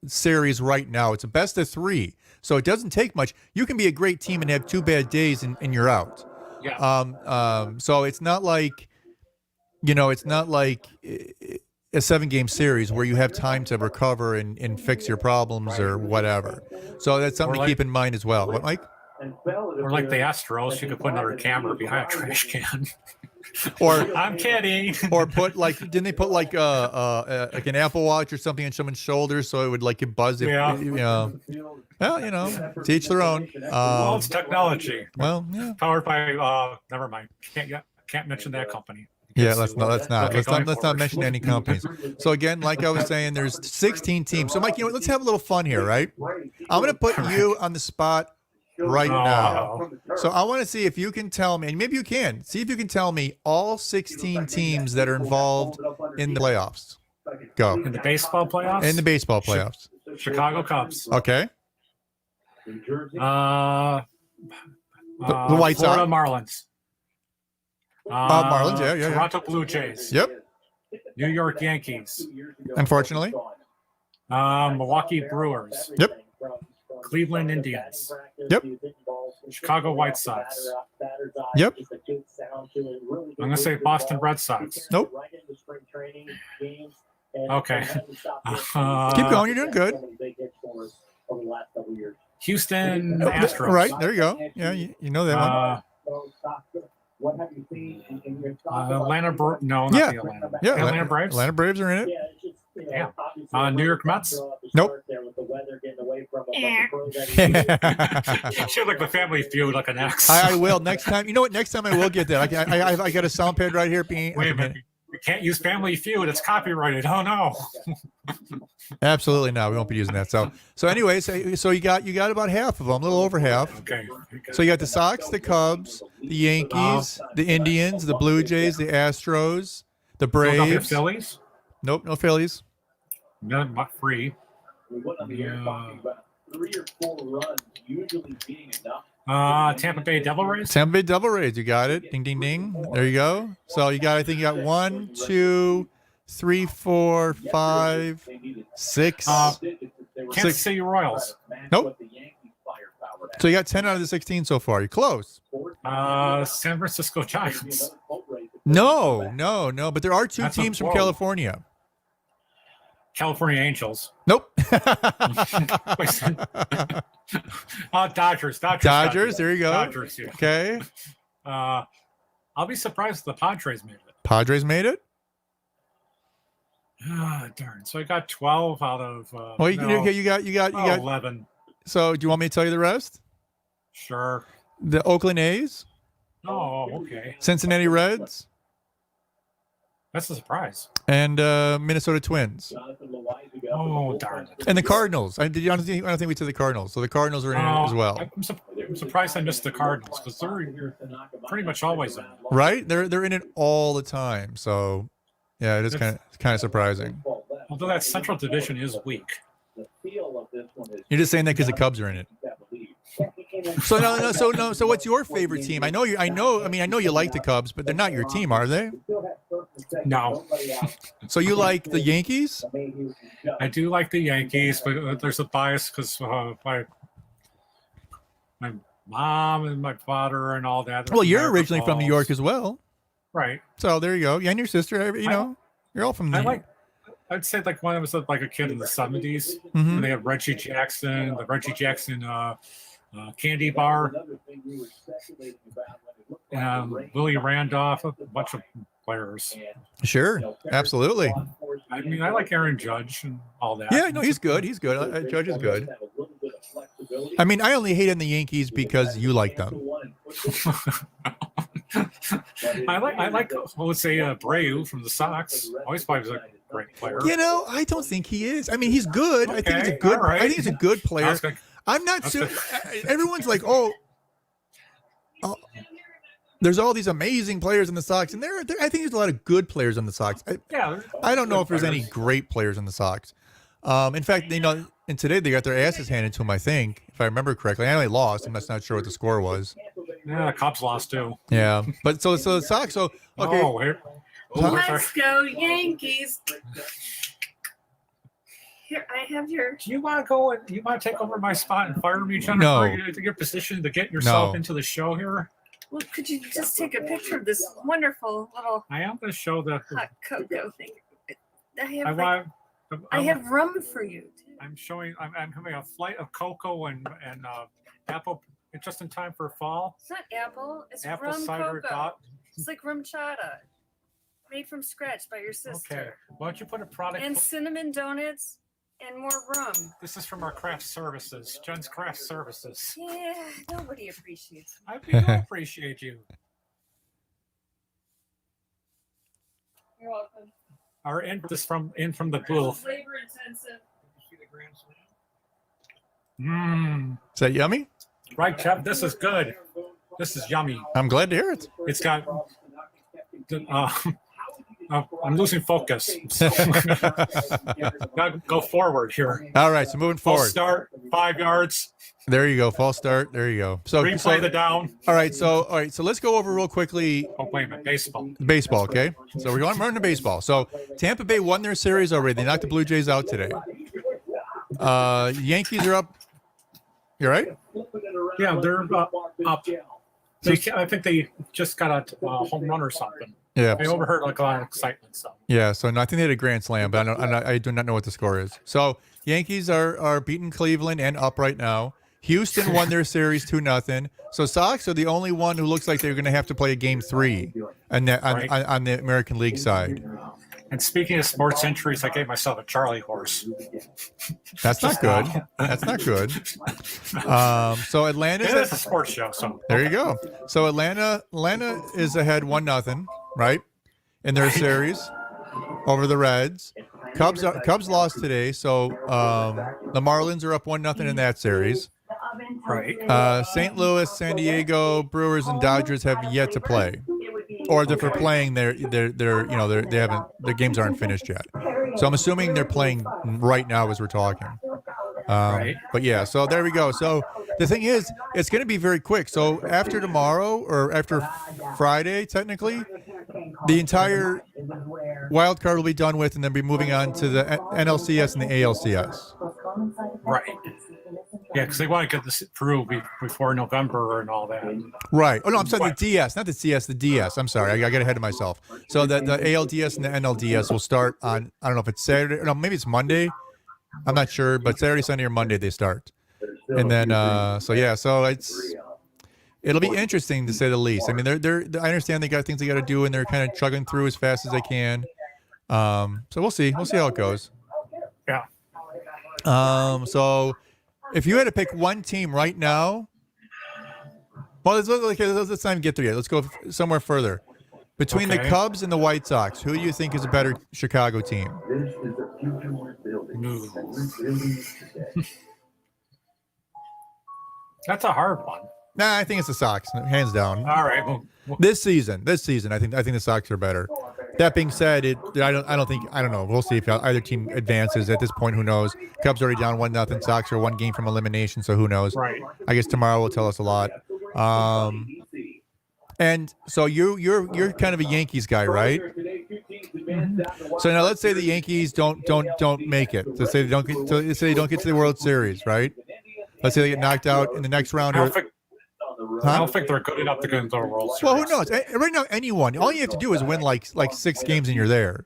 series right now. It's a best of 3, so it doesn't take much. You can be a great team and have 2 bad days and you're out. Yeah. So it's not like a 7-game series where you have time to recover and fix your problems or whatever. So that's something to keep in mind as well. What, Mike? Or like the Astros, you could put another camera behind a trash can. Or I'm kidding. Or put like, didn't they put like an Apple Watch or something on someone's shoulders so it would like buzz? If, Yeah. Well, to each their own. Well, it's technology. Well, yeah. Powered by never mind. Can't mention that company. Yeah, let's not mention any companies. So again, like I was saying, there's 16 teams. So Mike, let's have a little fun here, right? I'm going to put you on the spot right now. So I want to see if you can tell me, and maybe you can, see if you can tell me all 16 teams that are involved in the playoffs. Go. In the baseball playoffs? In the baseball playoffs. Chicago Cubs. Okay. The White Sox. Florida Marlins. Marlins, yeah. Toronto Blue Jays. Yep. New York Yankees. Unfortunately. Milwaukee Brewers. Yep. Cleveland Indians. Yep. Chicago White Sox. Yep. I'm going to say Boston Red Sox. Nope. Okay. Keep going. You're doing good. Houston Astros. Right. There you go. Yeah, you know that one. Atlanta Braves. No, not the Atlanta. Yeah. Atlanta Braves. Atlanta Braves are in it. Yeah. New York Mets. Nope. Should like the Family Feud, like an X. I will next time. You know what? Next time I will get that. I got a sound pad right here. Wait a minute. We can't use Family Feud. It's copyrighted. Oh no. Absolutely not. We won't be using that. So anyways, so you got about half of them, a little over half. Okay. So you got the Sox, the Cubs, the Yankees, the Indians, the Blue Jays, the Astros, the Braves. Phillies? Nope, no Phillies. Not free. Tampa Bay Devil Rays. Tampa Bay Devil Rays. You got it. Ding, ding, ding. There you go. So I think you got 1, 2, 3, 4, 5, 6. Kansas City Royals. Nope. So you got 10 out of the 16 so far. You're close. San Francisco Giants. No. But there are 2 teams from California. California Angels. Nope. Dodgers. Dodgers. There you go. Dodgers. Yeah. Okay. I'll be surprised if the Padres made it. Padres made it. Darn. So I got 12 out of. Well, you got 11. So do you want me to tell you the rest? Sure. The Oakland A's. Oh, okay. Cincinnati Reds. That's a surprise. And Minnesota Twins. Oh, darn it. And the Cardinals. I don't think we said the Cardinals. So the Cardinals are in it as well. I'm surprised I missed the Cardinals because they're pretty much always in it. Right? They're in it all the time. So yeah, it is kind of surprising. Although that Central Division is weak. You're just saying that because the Cubs are in it. So what's your favorite team? I know you like the Cubs, but they're not your team, are they? No. So you like the Yankees? I do like the Yankees, but there's a bias because my mom and my father and all that. Well, you're originally from New York as well. Right. So there you go. Yeah, and your sister, you're all from New York. I'd say like when I was like a kid in the 70s, Mm-hmm. when they had Reggie Jackson candy bar, Willie Randolph, a bunch of players. Sure, absolutely. I mean, I like Aaron Judge and all that. Yeah, no, he's good. He's good. Judge is good. I mean, I only hate in the Yankees because you like them. I like let's say Abreu from the Sox. Always thought he was a great player. I don't think he is. I mean, he's good. Okay, I think he's a good. right. I think he's a good player. I'm not sure. Everyone's like, oh, there's all these amazing players in the Sox, and there I think there's a lot of good players in the Sox. I don't know if there's any great players in the Sox. In fact, and today they got their asses handed to them. I think, if I remember correctly, I only lost. I'm just not sure what the score was. Yeah, the Cubs lost too. Yeah, but so the Sox. So okay. Let's go Yankees. Here, I have your. Do you want to go and you want to take over my spot and fire me, Jennifer? No. To get positioned to get yourself into the show here? Well, could you just take a picture of this wonderful little I am going to show the hot cocoa thing? I have rum for you. Too. I'm having a flight of cocoa and apple just in time for fall. It's not apple. It's Apple rum cider cocoa. It's like rum chata, made from scratch by your sister. Okay. Why don't you put a product? And cinnamon donuts and more rum. This is from our craft services, Jen's Craft Services. Yeah, nobody appreciates me. I do appreciate you. You're welcome. From the booth. Labor intensive. Is that yummy? Right, Jeff. This is good. This is yummy. I'm glad to hear it. It's got. I'm losing focus. Gotta go forward here. All right, so moving forward. False start, 5 yards. There you go. False start. There you go. So Replay the down. All right. So let's go over real quickly. Oh, wait a minute. Baseball. Baseball. Okay. So we're running to baseball. So Tampa Bay won their series already. They knocked the Blue Jays out today. Yankees are up. You all right? Yeah, they're up. I think they just got a home run or something. Yeah. I overheard like a lot of excitement. So. Yeah. So I think they had a grand slam, but I do not know what the score is. So Yankees are beating Cleveland and up right now. Houston won their series 2-0. So Sox are the only one who looks like they're going to have to play a game 3 on the American League side. And speaking of sports injuries, I gave myself a Charlie horse. That's not good. That's not good. So Atlanta. It is a sports show. So there you go. So Atlanta is ahead 1-0, right, in their series over the Reds. Cubs lost today, so the Marlins are up 1-0 in that series. Right. St. Louis, San Diego, Brewers, and Dodgers have yet to play, or if they're playing, they haven't. Their games aren't finished yet. So I'm assuming they're playing right now as we're talking. Right. But yeah, so there we go. So the thing is, it's going to be very quick. So after tomorrow or after Friday, technically, the entire wild card will be done with, and then be moving on to the NLCS and the ALCS. Right. Yeah, because they want to get this through before November and all that. Right. Oh, no, I'm sorry, the DS, not the CS, the DS. I'm sorry, I got ahead of myself. So the ALDS and the NLDS will start on, I don't know if it's Saturday, no, maybe it's Monday. I'm not sure, but Saturday, Sunday, or Monday they start. And then, so it'll be interesting to say the least. I mean, I understand they got things they got to do, and they're kind of chugging through as fast as they can. So we'll see how it goes. Yeah. So if you had to pick one team right now, well, let's not even get there yet. Let's go somewhere further. Between the Cubs and the White Sox, who do you think is a better Chicago team? That's a hard one. Nah, I think it's the Sox, hands down. All right. Well, this season, I think the Sox are better. That being said, I don't know. We'll see if either team advances. At this point, who knows? Cubs already down 1-0. Sox are 1 game from elimination, so who knows? Right. I guess tomorrow will tell us a lot. And so you're kind of a Yankees guy, right? So now let's say the Yankees don't make it. Let's say they don't get to the World Series, right? Let's say they get knocked out in the next round. I don't think they're good enough to get into the World Series. Well, who knows? Right now, anyone. All you have to do is win like 6 games and you're there.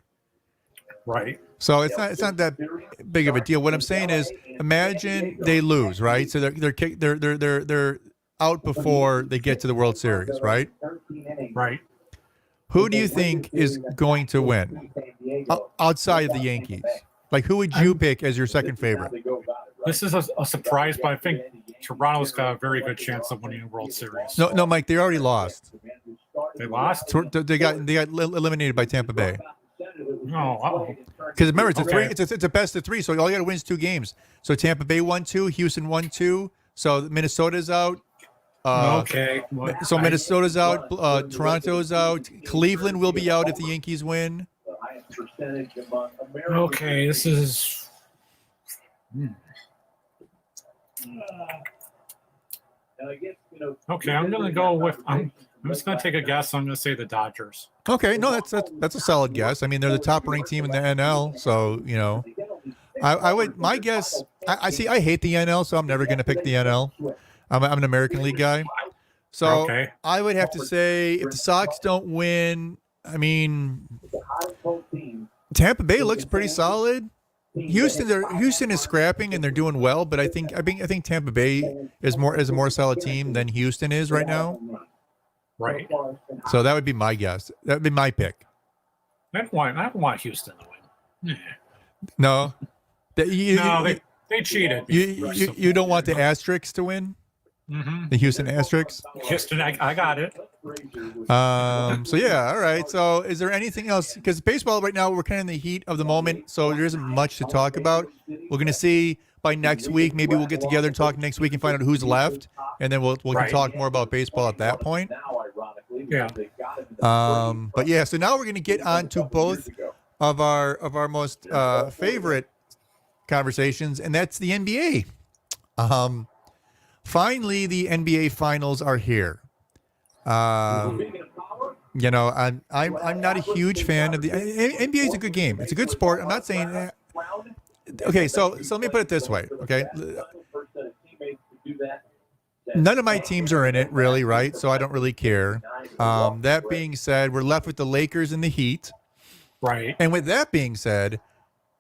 Right. So it's not that big of a deal. What I'm saying is, imagine they lose, right? So they're out before they get to the World Series, right? Right. Who do you think is going to win outside of the Yankees? Like, who would you pick as your second favorite? This is a surprise, but I think Toronto's got a very good chance of winning the World Series. No, Mike, they already lost. They lost? They got eliminated by Tampa Bay. Oh, because remember, it's a best of 3, so all you got to win is 2 games. So Tampa Bay won 2, Houston won 2, so Minnesota's out. So Minnesota's out, Toronto's out, Cleveland will be out if the Yankees win. Okay, this is. Okay, I'm gonna go with. I'm just gonna take a guess. I'm gonna say the Dodgers. Okay, no, that's a solid guess. I mean, they're the top ranked team in the NL, so I would. My guess. I see. I hate the NL, so I'm never gonna pick the NL. I'm an American League guy, so I would have to say if the Sox don't win, I mean, Tampa Bay looks pretty solid. Houston is scrapping and they're doing well, but I think Tampa Bay is a more solid team than Houston is right now. Right. So that would be my guess. That would be my pick. I don't want Houston to win. No. They cheated. You don't want the Asterisks to win? Mm-hmm. The Houston Asterisks? Houston, I got it. So yeah, all right. So is there anything else? Because baseball right now, we're kind of in the heat of the moment, so there isn't much to talk about. We're going to see by next week. Maybe we'll get together and talk next week and find out who's left, and then we can talk more about baseball at that point. Yeah. But yeah, so now we're going to get on to both of our most favorite conversations, and that's the NBA. Finally, the NBA finals are here. You know, I'm not a huge fan of the NBA. Is a good game. It's a good sport. I'm not saying that. Okay, so let me put it this way. Okay, none of my teams are in it really, right? So I don't really care. That being said, we're left with the Lakers and the Heat. Right. And with that being said,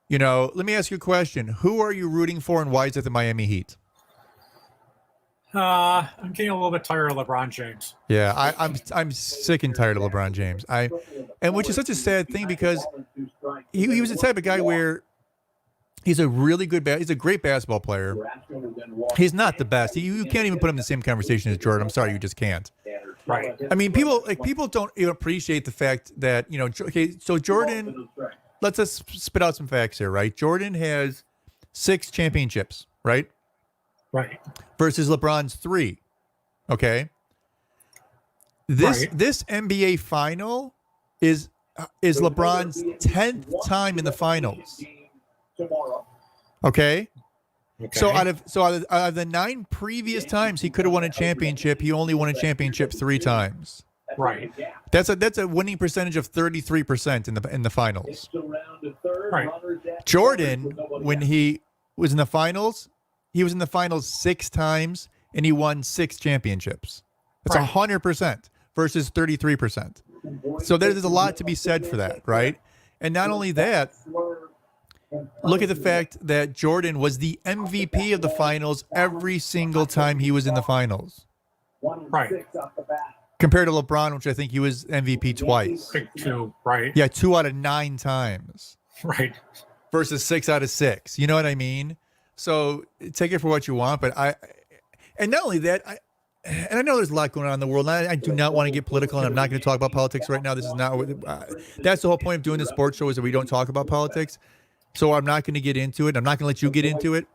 you know, let me ask you a question. Who are you rooting for and why is it the Miami Heat? I'm getting a little bit tired of LeBron James. Yeah, I'm sick and tired of LeBron James. And which is such a sad thing because he was the type of guy where he's a really good he's a great basketball player. He's not the best. You can't even put him in the same conversation as Jordan. I'm sorry, you just can't. Right. I mean, people don't even appreciate the fact that, you know, okay, so Jordan, let's just spit out some facts here, right? Jordan has 6 championships, right? Right. Versus LeBron's 3. Okay. This NBA final is LeBron's 10th time in the finals. Okay. So out of the 9 previous times he could have won a championship, he only won a championship 3 times. Right. That's a winning percentage of 33% in the finals. Right. Jordan, when he was in the finals, he was in the finals 6 times and he won 6 championships. That's 100% versus 33%. So there's a lot to be said for that, right? And not only that, look at the fact that Jordan was the MVP of the finals every single time he was in the finals. Right. Compared to LeBron, which I think he was MVP twice. 2, right? Yeah, 2 out of 9 times. Right. Versus 6 out of 6. You know what I mean? So take it for what you want, but and not only that, I know there's a lot going on in the world. I do not want to get political, and I'm not going to talk about politics right now. This is not that's the whole point of doing the sports show is that we don't talk about politics. So I'm not going to get into it. I'm not going to let you get into it.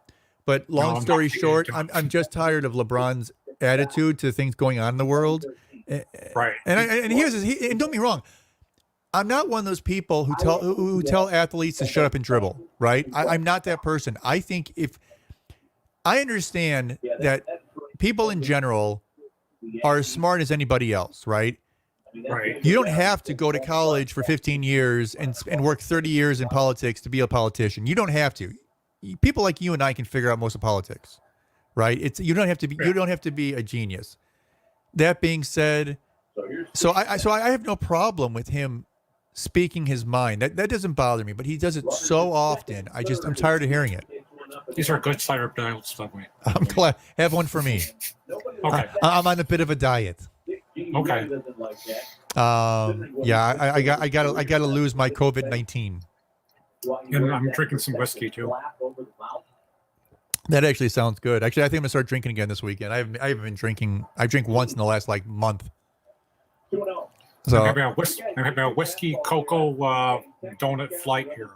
But long story short, I'm just tired of LeBron's attitude to things going on in the world. Right. And don't get me wrong. I'm not one of those people who tell athletes to shut up and dribble, right? I'm not that person. I think I understand that people in general are as smart as anybody else, right? Right. You don't have to go to college for 15 years and work 30 years in politics to be a politician. You don't have to. People like you and I can figure out most of politics, right? You don't have to be a genius. That being said, so I have no problem with him speaking his mind. That doesn't bother me, but he does it so often. I'm tired of hearing it. These are good cider pills, by the way. I'm glad. Have one for me. Okay. I'm on a bit of a diet. Okay. Yeah, I gotta lose my COVID-19. And I'm drinking some whiskey too. That actually sounds good. Actually, I think I'm gonna start drinking again this weekend. I haven't been drinking. I drink once in the last month. So I'm having a whiskey cocoa donut flight here.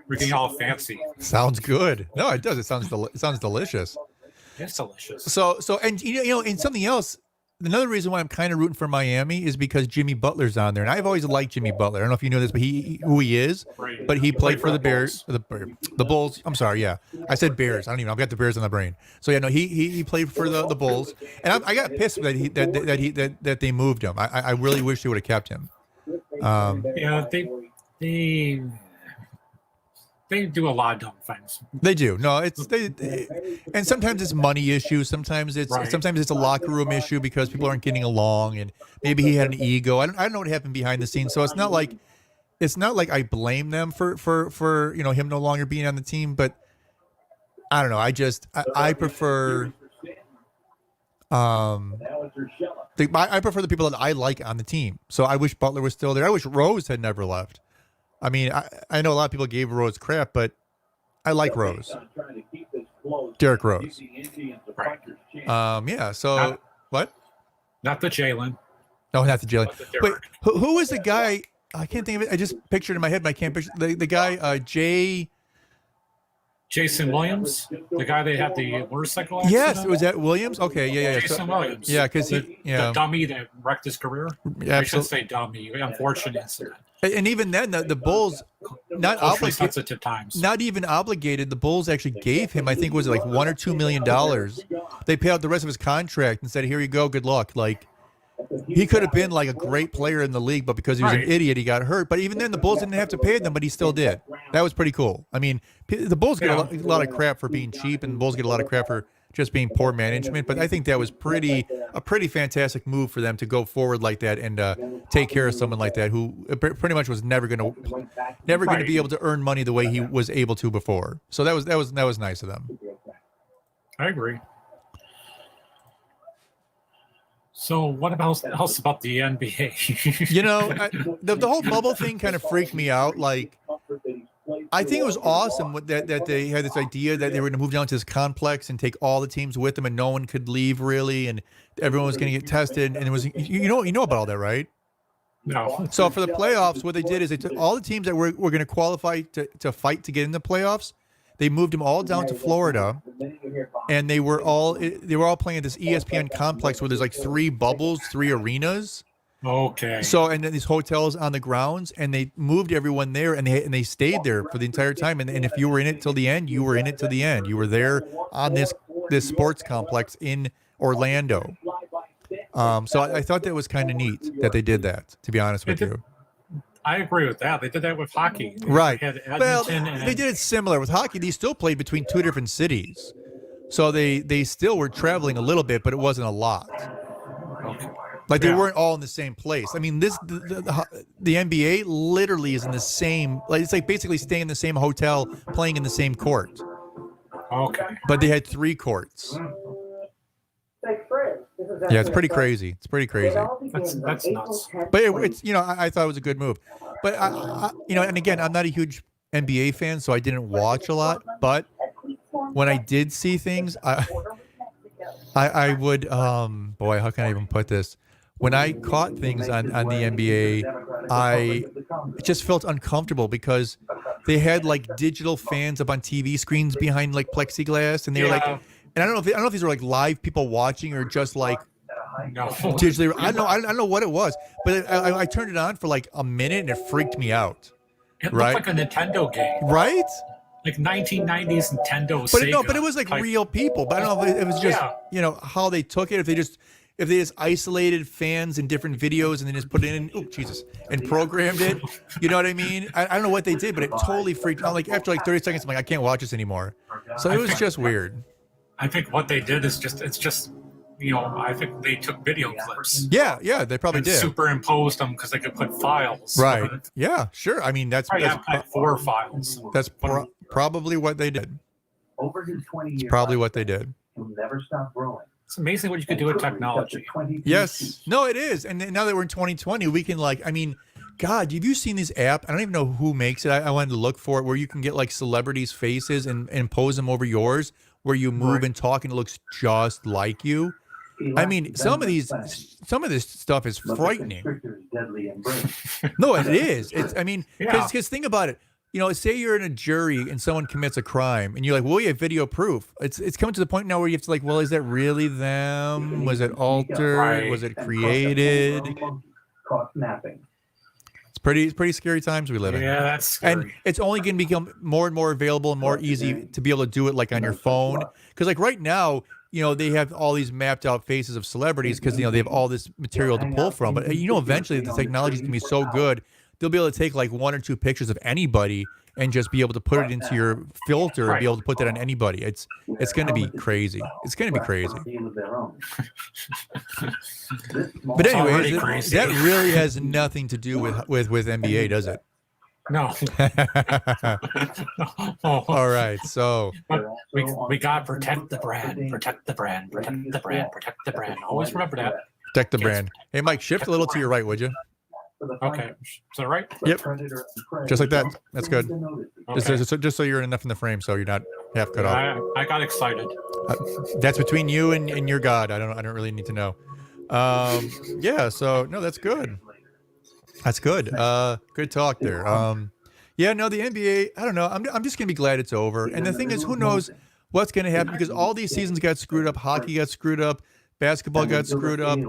We're getting all fancy. Sounds good. No, it does. It sounds delicious. It's delicious. So and you know, and something else. Another reason why I'm kind of rooting for Miami is because Jimmy Butler's on there, and I've always liked Jimmy Butler. I don't know if you know this, but who he is. Right. But he played for the Bears, the Bulls. I'm sorry, yeah, I said Bears. I don't even know. I've got the Bears on the brain. So yeah, no, he played for the Bulls, and I got pissed that they moved him. I really wish they would have kept him. Yeah, they do a lot of dumb things. They do. No, and sometimes it's money issues. Sometimes it's a locker room issue because people aren't getting along, and maybe he had an ego. I don't know what happened behind the scenes. So it's not like it's not like I blame them for him no longer being on the team, but I don't know. I prefer I prefer the people that I like on the team. So I wish Butler was still there. I wish Rose had never left. I mean, I know a lot of people gave Rose crap, but I like Rose. Derrick Rose. Yeah. So what? Not the Jalen. No, not the Jalen. Wait, who was the guy? I can't think of it. I just pictured it in my head, but I can't picture the guy. Jason Williams, the guy they had the motorcycle accident. Yes, was that Williams? Okay, yeah. Jason Williams. Yeah, because the dummy that wrecked his career. Yeah, I should say dummy. Unfortunate incident. And even then, the Bulls not sensitive times. Not even obligated. The Bulls actually gave him, I think, was it like $1 or $2 million. They paid out the rest of his contract and said, "Here you go, good luck." Like he could have been like a great player in the league, but because he was an idiot, he got hurt. But even then, the Bulls didn't have to pay them, but he still did. That was pretty cool. I mean, the Bulls get a lot of crap for being cheap, and the Bulls get a lot of crap for just being poor management. But I think that was a pretty fantastic move for them to go forward like that and take care of someone like that who pretty much was never going to be able to earn money the way he was able to before. So that was nice of them. I agree. So what else about the NBA? The whole bubble thing kind of freaked me out. Like, I think it was awesome that they had this idea that they were going to move down to this complex and take all the teams with them, and no one could leave really, and everyone was going to get tested. And it was you know about all that, right? No. So for the playoffs, what they did is they took all the teams that were going to qualify to fight to get in the playoffs. They moved them all down to Florida, and they were all playing at this ESPN complex where there's like 3 bubbles, 3 arenas. Okay. So and then these hotels on the grounds, and they moved everyone there, and they stayed there for the entire time. And if you were in it till the end, you were in it till the end. You were there on this sports complex in Orlando. So I thought that was kind of neat that they did that. To be honest with you. I agree with that. They did that with hockey. Right. Well, they did it similar with hockey. They still played between 2 different cities. So they still were traveling a little bit, but it wasn't a lot. Okay. Like they weren't all in the same place. I mean, the NBA literally is in the same, like it's like basically staying in the same hotel, playing in the same court. Okay. But they had 3 courts. Yeah, it's pretty crazy. It's pretty crazy. That's nuts. But it's I thought it was a good move. But and again, I'm not a huge NBA fan, so I didn't watch a lot. But when I did see things, I would boy, how can I even put this? When I caught things on the NBA, I just felt uncomfortable because they had like digital fans up on TV screens behind like plexiglass, and they were like. And I don't know if these were like live people watching or just like digitally. I don't know what it was, but I turned it on for like a minute and it freaked me out. It looked like a Nintendo game, right? Like 1990s Nintendo. Sega. But it was like real people. But I don't know if it was just how they took it. If they just isolated fans in different videos and then just put it in. Oh Jesus! And programmed it. You know what I mean? I don't know what they did, but it totally freaked out. Like after like 30 seconds, I'm like, I can't watch this anymore. So it was just weird. I think what they did is I think they took video clips. Yeah, they probably did. Superimposed them because they could put files. Right. Yeah, sure. I mean, that's 4 files. That's probably what they did. Over his 20 years, it's probably what they did. He'll never stop growing. It's amazing what you can do with technology. Yes. No, it is. And now that we're in 2020, we can God, have you seen this app? I don't even know who makes it. I wanted to look for it where you can get like celebrities' faces and pose them over yours, where you move and talk and it looks just like you. I mean, some of this stuff is frightening. No, it is. Because think about it. Say you're in a jury and someone commits a crime and you're like, well, we have video proof. It's coming to the point now where you have to like, well, is that really them? Was it altered? Right. Was it created? Caught napping. It's pretty scary times we live in. Yeah, that's scary. And it's only going to become more and more available and more easy to be able to do it like on your phone. Because like right now, they have all these mapped out faces of celebrities because they have all this material to pull from. But eventually the technology is going to be so good, they'll be able to take like 1 or 2 pictures of anybody and just be able to put it into your filter and be able to put that on anybody. It's going to be crazy. It's going to be crazy. But anyways, that really has nothing to do with NBA, does it? No. All right, so but we got to protect the brand, protect the brand, protect the brand, protect the brand. Always remember that. Protect the brand. Hey, Mike, shift a little to your right, would you? Okay, is that right? Yep. Just like that. That's good. Okay. Just so you're enough in the frame, so you're not half cut off. I got excited. That's between you and your God. I don't really need to know. Yeah. So no, that's good. That's good. Good talk there. Yeah. No, the NBA. I don't know. I'm just gonna be glad it's over. And the thing is, who knows what's gonna happen because all these seasons got screwed up. Hockey got screwed up. Basketball got screwed up,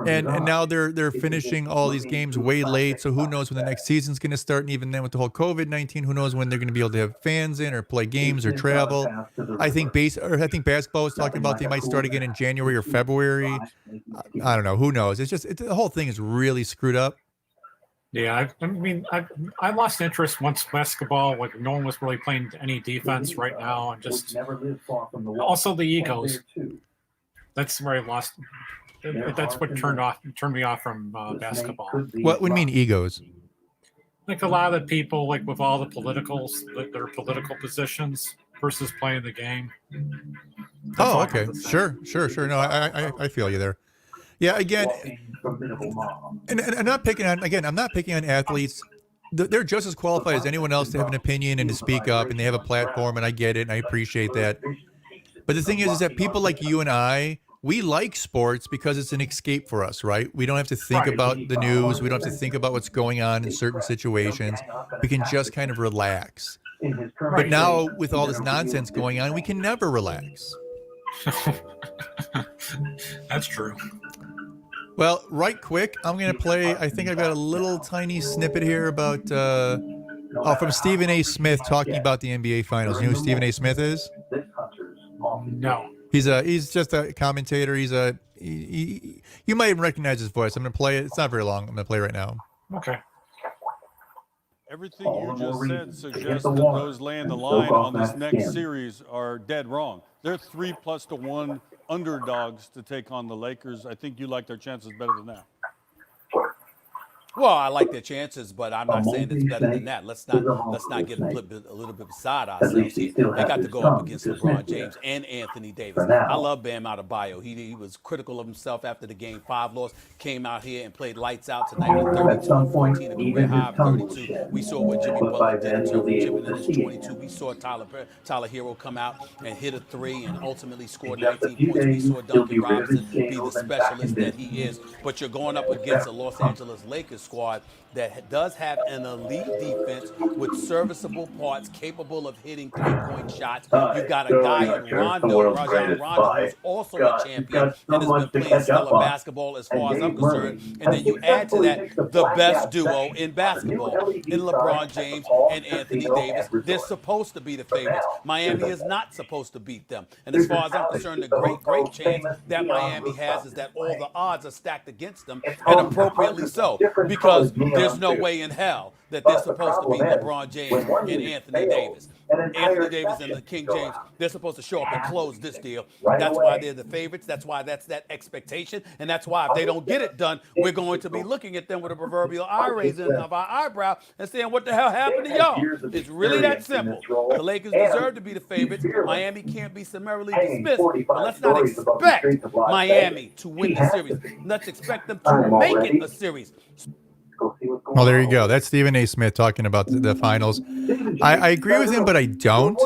and now they're finishing all these games way late. So who knows when the next season's going to start? And even then, with the whole COVID-19, who knows when they're going to be able to have fans in or play games or travel? I think basketball was talking about they might start again in January or February. I don't know. Who knows? It's just the whole thing is really screwed up. Yeah, I mean, I lost interest once basketball. Like no one was really playing any defense right now, and just also the egos. That's where I lost. That's what turned me off from basketball. What do you mean egos? Like a lot of the people, like with all the politicals, their political positions versus playing the game. Oh, okay, sure. No, I feel you there. Yeah, again, and I'm not picking on. Again, I'm not picking on athletes. They're just as qualified as anyone else to have an opinion and to speak up, and they have a platform, and I get it, and I appreciate that. But the thing is that people like you and I, we like sports because it's an escape for us, right? We don't have to think about the news. We don't have to think about what's going on in certain situations. We can just kind of relax. But now with all this nonsense going on, we can never relax. That's true. Well, right quick, I'm going to play, I think I've got a little tiny snippet here about, from Stephen A. Smith talking about the NBA Finals. You know who Stephen A. Smith is? No. He's just a commentator. You might even recognize his voice. I'm going to play it. It's not very long. I'm going to play it right now. Okay. Everything you just said suggests that those laying the line on this next series are dead wrong. They're 3+1 underdogs to take on the Lakers. I think you like their chances better than that. Well, I like their chances, but I'm not saying it's better than that. Let's not get a little bit beside ourselves here. They got to go up against LeBron James and Anthony Davis. I love Bam Adebayo. He was critical of himself after the Game 5 loss. Came out here and played lights out tonight with 32-14, a career high of 32. We saw what Jimmy Butler did in terms of chipping in his 22. We saw Tyler Hero come out and hit a 3 and ultimately score 19 points. We saw Duncan Robinson be the specialist that he is. But you're going up against a Los Angeles Lakers squad that does have an elite defense with serviceable parts capable of hitting three-point shots. You've got a guy in Rajon Rondo, who's also a champion and has been playing stellar basketball as far as I'm concerned. And then you add to that the best duo in basketball in LeBron James and Anthony Davis. They're supposed to be the favorites. Miami is not supposed to beat them. And as far as I'm concerned, the great chance that Miami has is that all the odds are stacked against them, and appropriately so, because there's no way in hell that they're supposed to beat LeBron James and Anthony Davis. Anthony Davis and the King James, they're supposed to show up and close this deal. That's why they're the favorites. That's why that's that expectation. And that's why if they don't get it done, we're going to be looking at them with a proverbial eye raising of our eyebrow and saying, what the hell happened to y'all? It's really that simple. The Lakers deserve to be the favorites. Miami can't be summarily dismissed. But let's not expect Miami to win the series. Let's expect them to make it a series. Well, there you go. That's Stephen A. Smith talking about the finals. I agree with him, but I don't.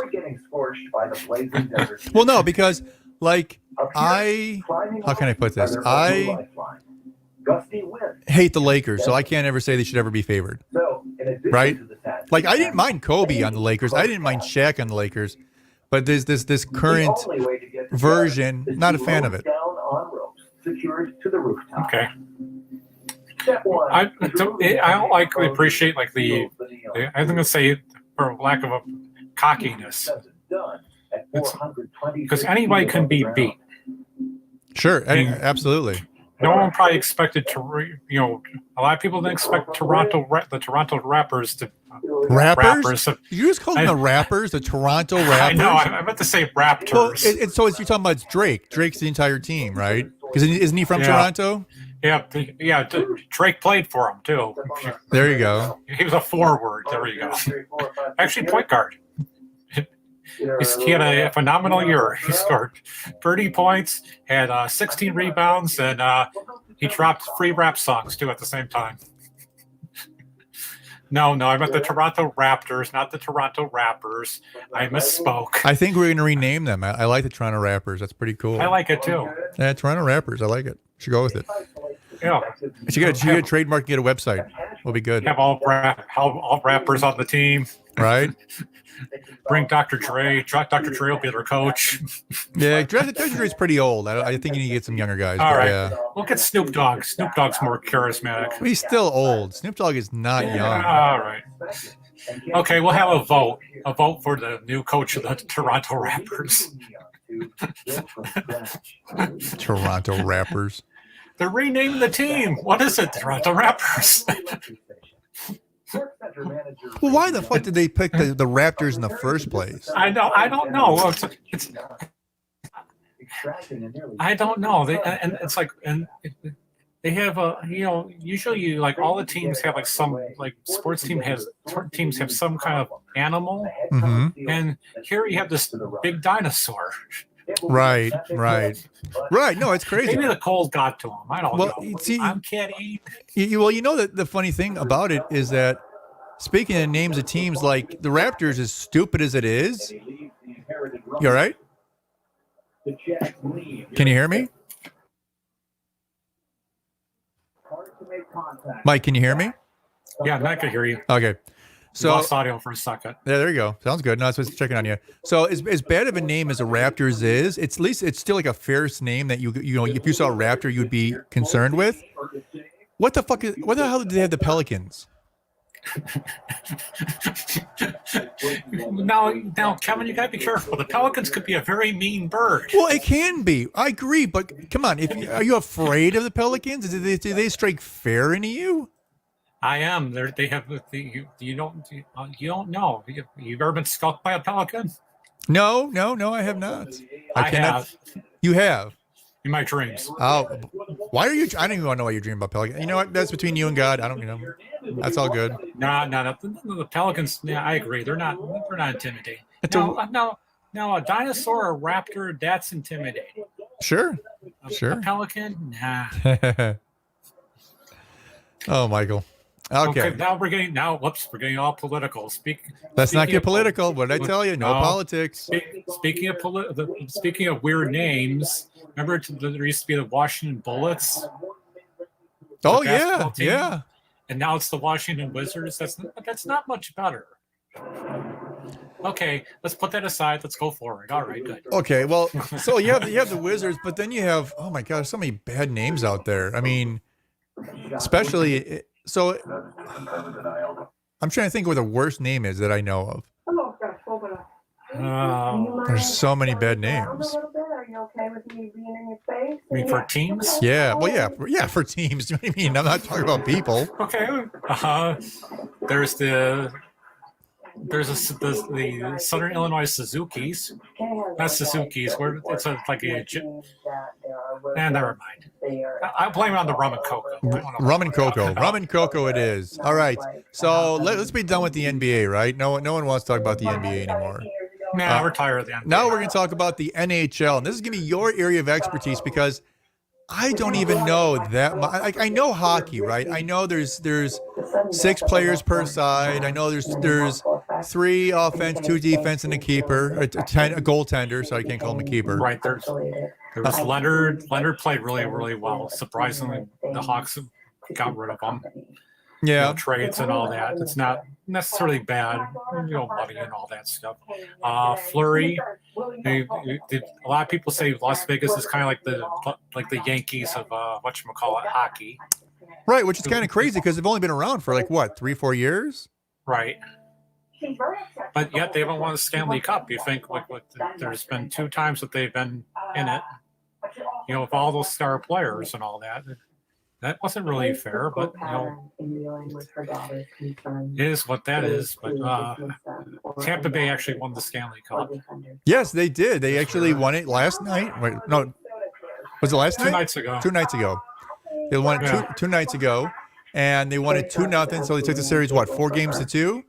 Well, no, because how can I put this? I hate the Lakers, so I can't ever say they should ever be favored. Right? Like, I didn't mind Kobe on the Lakers. I didn't mind Shaq on the Lakers. But there's this current version, not a fan of it. Okay. I don't like appreciate like I'm going to say, for lack of a cockiness, because anybody can be beat. Sure, absolutely. No one probably expected to, a lot of people didn't expect the Toronto Raptors to. Rappers? You just call them the Rappers, the Toronto Raptors? I know. I meant to say Raptors. Well, so you're talking about Drake. Drake's the entire team, right? Because isn't he from Toronto? Yeah. Drake played for him too. There you go. He was a forward. There you go. Actually, point guard. He had a phenomenal year. He scored 30 points, had 16 rebounds, and he dropped free rap songs too at the same time. No, I meant the Toronto Raptors, not the Toronto Rappers. I misspoke. I think we're going to rename them. I like the Toronto Rappers. That's pretty cool. I like it too. Yeah, Toronto Rappers. I like it. Should go with it. Yeah. She get a trademark, get a website. We'll be good. Have all rappers on the team. Right. Bring Dr. Dre. Dr. Dre will be their coach. Yeah, Dr. Dre's pretty old. I think you need to get some younger guys. All right. Yeah. Look at Snoop Dogg. Snoop Dogg's more charismatic. He's still old. Snoop Dogg is not young. All right. Okay, we'll have a vote. A vote for the new coach of the Toronto Raptors. Toronto Rappers. They're renaming the team. What is it? Toronto Raptors. Well, why the fuck did they pick the Raptors in the first place? I don't know. I don't know. They have usually like all the teams have like some like sports teams have some kind of animal, and here you have this big dinosaur. Right. No, it's crazy. Maybe the cold got to him. I don't know. See, I'm kidding. Well, you know that the funny thing about it is that speaking of names of teams, like the Raptors, as stupid as it is, you all right? Can you hear me? Mike, can you hear me? Yeah, I can hear you. Okay. So lost audio for a second. Yeah, there you go. Sounds good. No, I was checking on you. So as bad of a name as the Raptors is, at least it's still like a fierce name that you know if you saw a Raptor you'd be concerned with. What the hell did they have the Pelicans? Now, Kevin, you gotta be careful. The Pelicans could be a very mean bird. Well, it can be. I agree, but come on. Are you afraid of the Pelicans? Do they strike fear into you? I am. They have. You don't know. You've ever been skulked by a pelican? No, I have not. I cannot. Have. You have. In my dreams. Oh, why are you? I don't even want to know why you're dreaming about pelicans. You know what? That's between you and God. I don't. That's all good. No. The pelicans. Yeah, I agree. They're not intimidating. No. A dinosaur or a raptor, that's intimidating. Sure. A pelican, nah. Oh, Michael. Okay. Now we're getting all political. Let's not get political. What did I tell you? No politics. Speaking of weird names, remember there used to be the Washington Bullets? Oh yeah, yeah. And now it's the Washington Wizards. That's not much better. Okay, let's put that aside. Let's go forward. All right, good. Okay, well, so you have the Wizards, but then you have, oh my God, so many bad names out there. I mean, especially. So I'm trying to think what the worst name is that I know of. There's so many bad names. You mean for teams? Yeah. Well, yeah, for teams. What do you mean? I'm not talking about people. Okay. There's the Southern Illinois Suzuki's. Not Suzuki's. Where it's like a. Never mind. I blame it on the rum and cocoa. Rum and cocoa. It is. All right. So let's be done with the NBA, right? No one wants to talk about the NBA anymore. Nah, we're tired of the NBA. Now we're going to talk about the NHL, and this is going to be your area of expertise because I don't even know that much. Like, I know hockey, right? I know there's 6 players per side. I know there's 3 offense, 2 defense, and a keeper, a goaltender. So I can't call him a keeper. Right. There was Leonard. Leonard played really, really well. Surprisingly, the Hawks got rid of him. Yeah, trades and all that. It's not necessarily bad, money and all that stuff. Fleury. A lot of people say Las Vegas is kind of like the Yankees of whatchamacallit, hockey. Right, which is kind of crazy because they've only been around for 3-4 years. Right. But yet they haven't won the Stanley Cup. You think there's been 2 times that they've been in it. With all those star players and all that. That wasn't really fair, but it is what that is. But Tampa Bay actually won the Stanley Cup. Yes, they did. They actually won it last night. Wait, no, was it last night? 2 nights ago. 2 nights ago. They won it two nights ago, and they won it 2-0. So they took the series 4-2?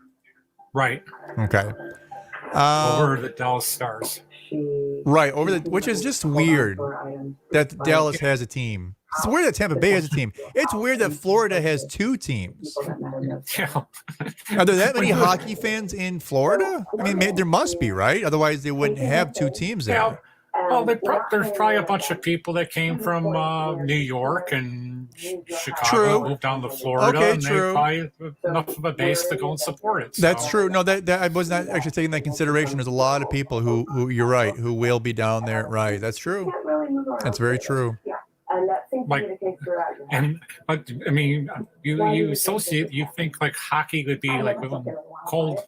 Right. Okay. Over the Dallas Stars. Right, which is just weird that Dallas has a team. It's weird that Tampa Bay has a team. It's weird that Florida has 2 teams. Yeah. Are there that many hockey fans in Florida? I mean, there must be, right? Otherwise, they wouldn't have 2 teams there. Yeah. Well, there's probably a bunch of people that came from New York and Chicago, moved down to Florida, and they probably have enough of a base to go and support it. So. That's true. No, that I was not actually taking that consideration. There's a lot of people who you're right, who will be down there. Right. That's true. That's very true. But I mean, you associate, you think like hockey would be like cold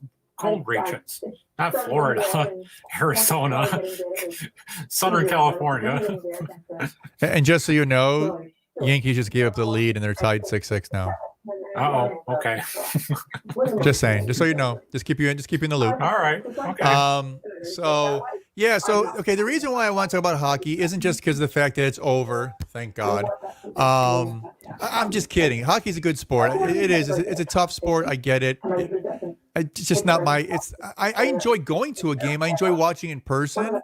regions, not Florida, Arizona, Southern California. And just so you know, Yankees just gave up the lead and they're tied 6-6 now. Okay. Just saying, just so you know, just keep you in the loop. All right. Okay. The reason why I want to talk about hockey isn't just because of the fact that it's over. Thank God. I'm just kidding. Hockey's a good sport. It is. It's a tough sport. I get it. It's just not my. I enjoy going to a game. I enjoy watching in person.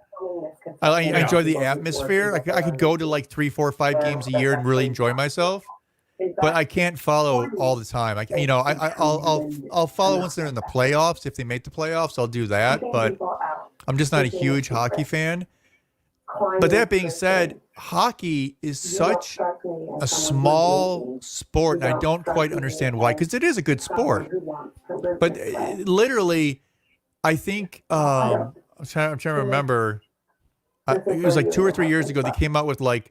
I enjoy the atmosphere. I could go to like 3, 4, 5 games a year and really enjoy myself. But I can't follow all the time. I'll follow once they're in the playoffs. If they make the playoffs, I'll do that. But I'm just not a huge hockey fan. But that being said, hockey is such a small sport, and I don't quite understand why. Because it is a good sport. But literally, I think I'm trying to remember. It was like 2 or 3 years ago. They came out with like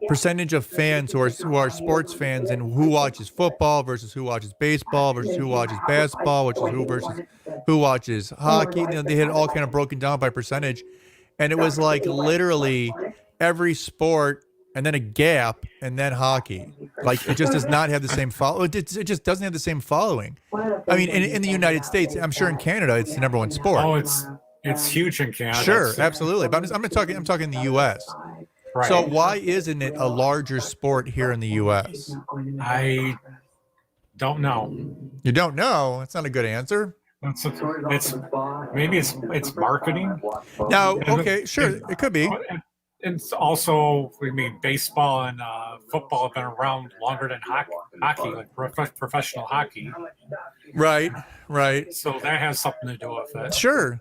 percentage of fans who are sports fans and who watches football versus who watches baseball versus who watches basketball, versus who watches hockey. They had it all kind of broken down by percentage, and it was like literally every sport and then a gap and then hockey. Like it just does not have the same follow. It just doesn't have the same following. I mean, in the United States, I'm sure in Canada it's the #1 sport. Oh, it's huge in Canada. Sure, absolutely. But I'm talking in the U.S. Right. So why isn't it a larger sport here in the U.S.? I don't know. You don't know? That's not a good answer. Maybe it's marketing. Now, okay, sure, it could be. It's also, baseball and football have been around longer than hockey, like professional hockey. Right. So that has something to do with it. Sure.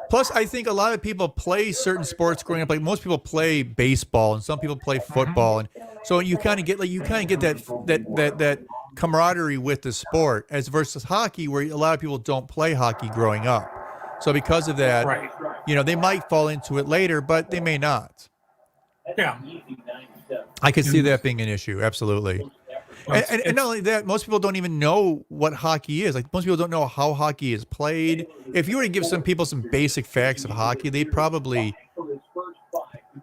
Plus, I think a lot of people play certain sports growing up. Like most people play baseball, and some people play football, and so you kind of get that camaraderie with the sport, as versus hockey, where a lot of people don't play hockey growing up. So because of that, they might fall into it later, but they may not. Yeah, I could see that being an issue. Absolutely. And not only that, most people don't even know what hockey is. Like most people don't know how hockey is played. If you were to give some people some basic facts of hockey, they probably.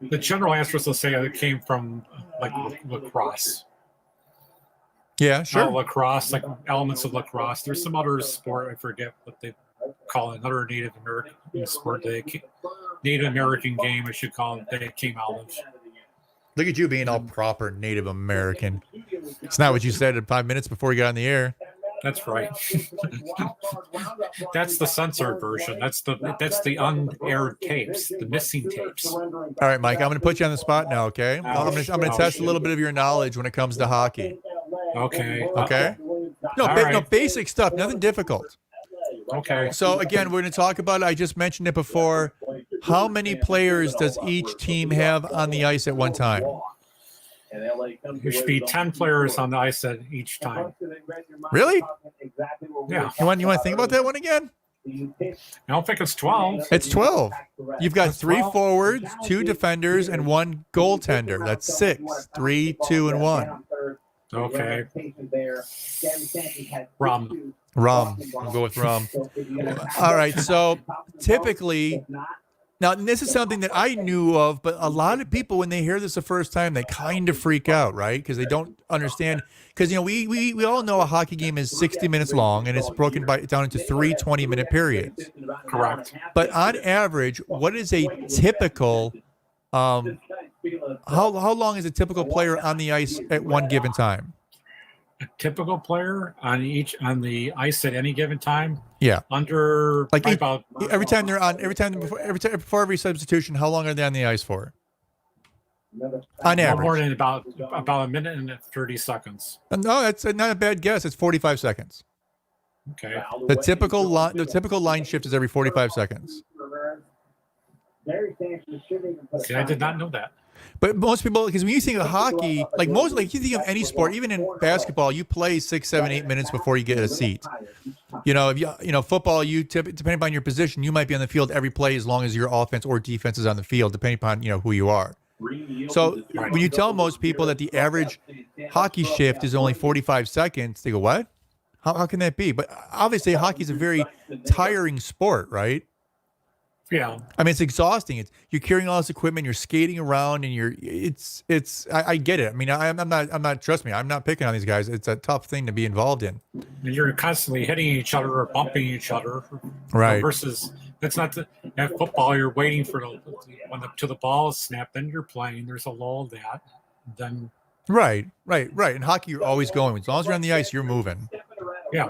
The general answer is to say it came from like lacrosse. Yeah, sure. Lacrosse, like elements of lacrosse. There's some other sport, I forget what they call it, another Native American sport. Native American game, I should call it. They came out of. Look at you being all proper Native American. It's not what you said in 5 minutes before you got on the air. That's right. That's the censored version. That's the unaired tapes, the missing tapes. All right, Mike, I'm going to put you on the spot now, okay? I'm going to test a little bit of your knowledge when it comes to hockey. Okay. No, basic stuff, nothing difficult. Okay. So again, we're going to talk about it. I just mentioned it before. How many players does each team have on the ice at one time? There should be 10 players on the ice at each time. Really? Yeah. You want to think about that one again? I don't think it's 12. It's 12. You've got 3 forwards, 2 defenders, and 1 goaltender. That's 6. 3, 2, and 1. Okay. Rum. I'll go with rum. All right. So typically, now this is something that I knew of, but a lot of people, when they hear this the first time, they kind of freak out, right? Because they don't understand. Because we all know a hockey game is 60 minutes long, and it's broken down into 3 20-minute periods. Correct. But on average, what is a typical How long is a typical player on the ice at one given time? A typical player on the ice at any given time? Yeah. Under like about every time before every substitution, how long are they on the ice for? On no average. more than about a minute and 30 seconds. No, that's not a bad guess. It's 45 seconds. Okay. The typical line shift is every 45 seconds. See, I did not know that. But most people, because when you think of hockey, like you think of any sport, even in basketball, you play 6, 7, 8 minutes before you get a seat. If football, depending upon your position, you might be on the field every play as long as your offense or defense is on the field, depending upon who you are. So when you tell most people that the average hockey shift is only 45 seconds, they go, "What? How can that be?" But obviously, hockey is a very tiring sport, right? Yeah. I mean, it's exhausting. You're carrying all this equipment, you're skating around, and I get it. I mean, I'm not. Trust me, I'm not picking on these guys. It's a tough thing to be involved in. And you're constantly hitting each other or bumping each other, right? Versus that's not at football. You're waiting for till the ball is snapped. Then you're playing. There's a lull that. Then. Right. In hockey, you're always going. As long as you're on the ice, you're moving. Yeah.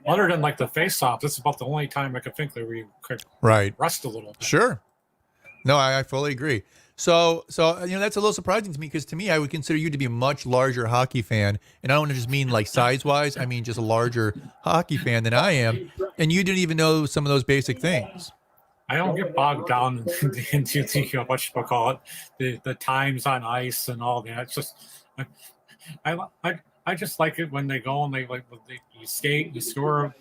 Other than like the face-off, that's about the only time I could think that we could rest a little bit. Sure. No, I fully agree. So that's a little surprising to me because to me, I would consider you to be a much larger hockey fan, and I don't just mean like size-wise. I mean just a larger hockey fan than I am, and you didn't even know some of those basic things. I don't get bogged down into what you call it, the times on ice and all that. It's just I just like it when they go and you skate, you score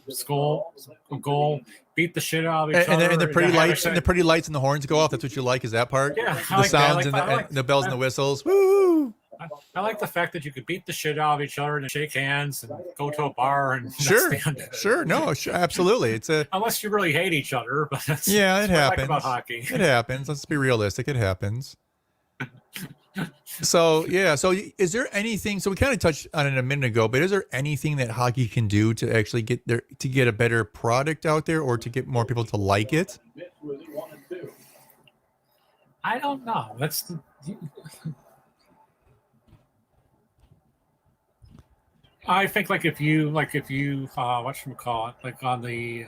a goal, beat the shit out of each other. And the pretty lights and the horns go off. That's what you like, is that part? Yeah. The sounds and the bells and the whistles. Woo! I like the fact that you could beat the shit out of each other and shake hands and go to a bar and Sure. No, absolutely. It's unless you really hate each other, but that's it happens. What I like about hockey. It happens. Let's be realistic. It happens. So is there anything? So we kind of touched on it a minute ago, but is there anything that hockey can do to actually get a better product out there, or to get more people to like it? I don't know. I think if you whatchamacallit, like on the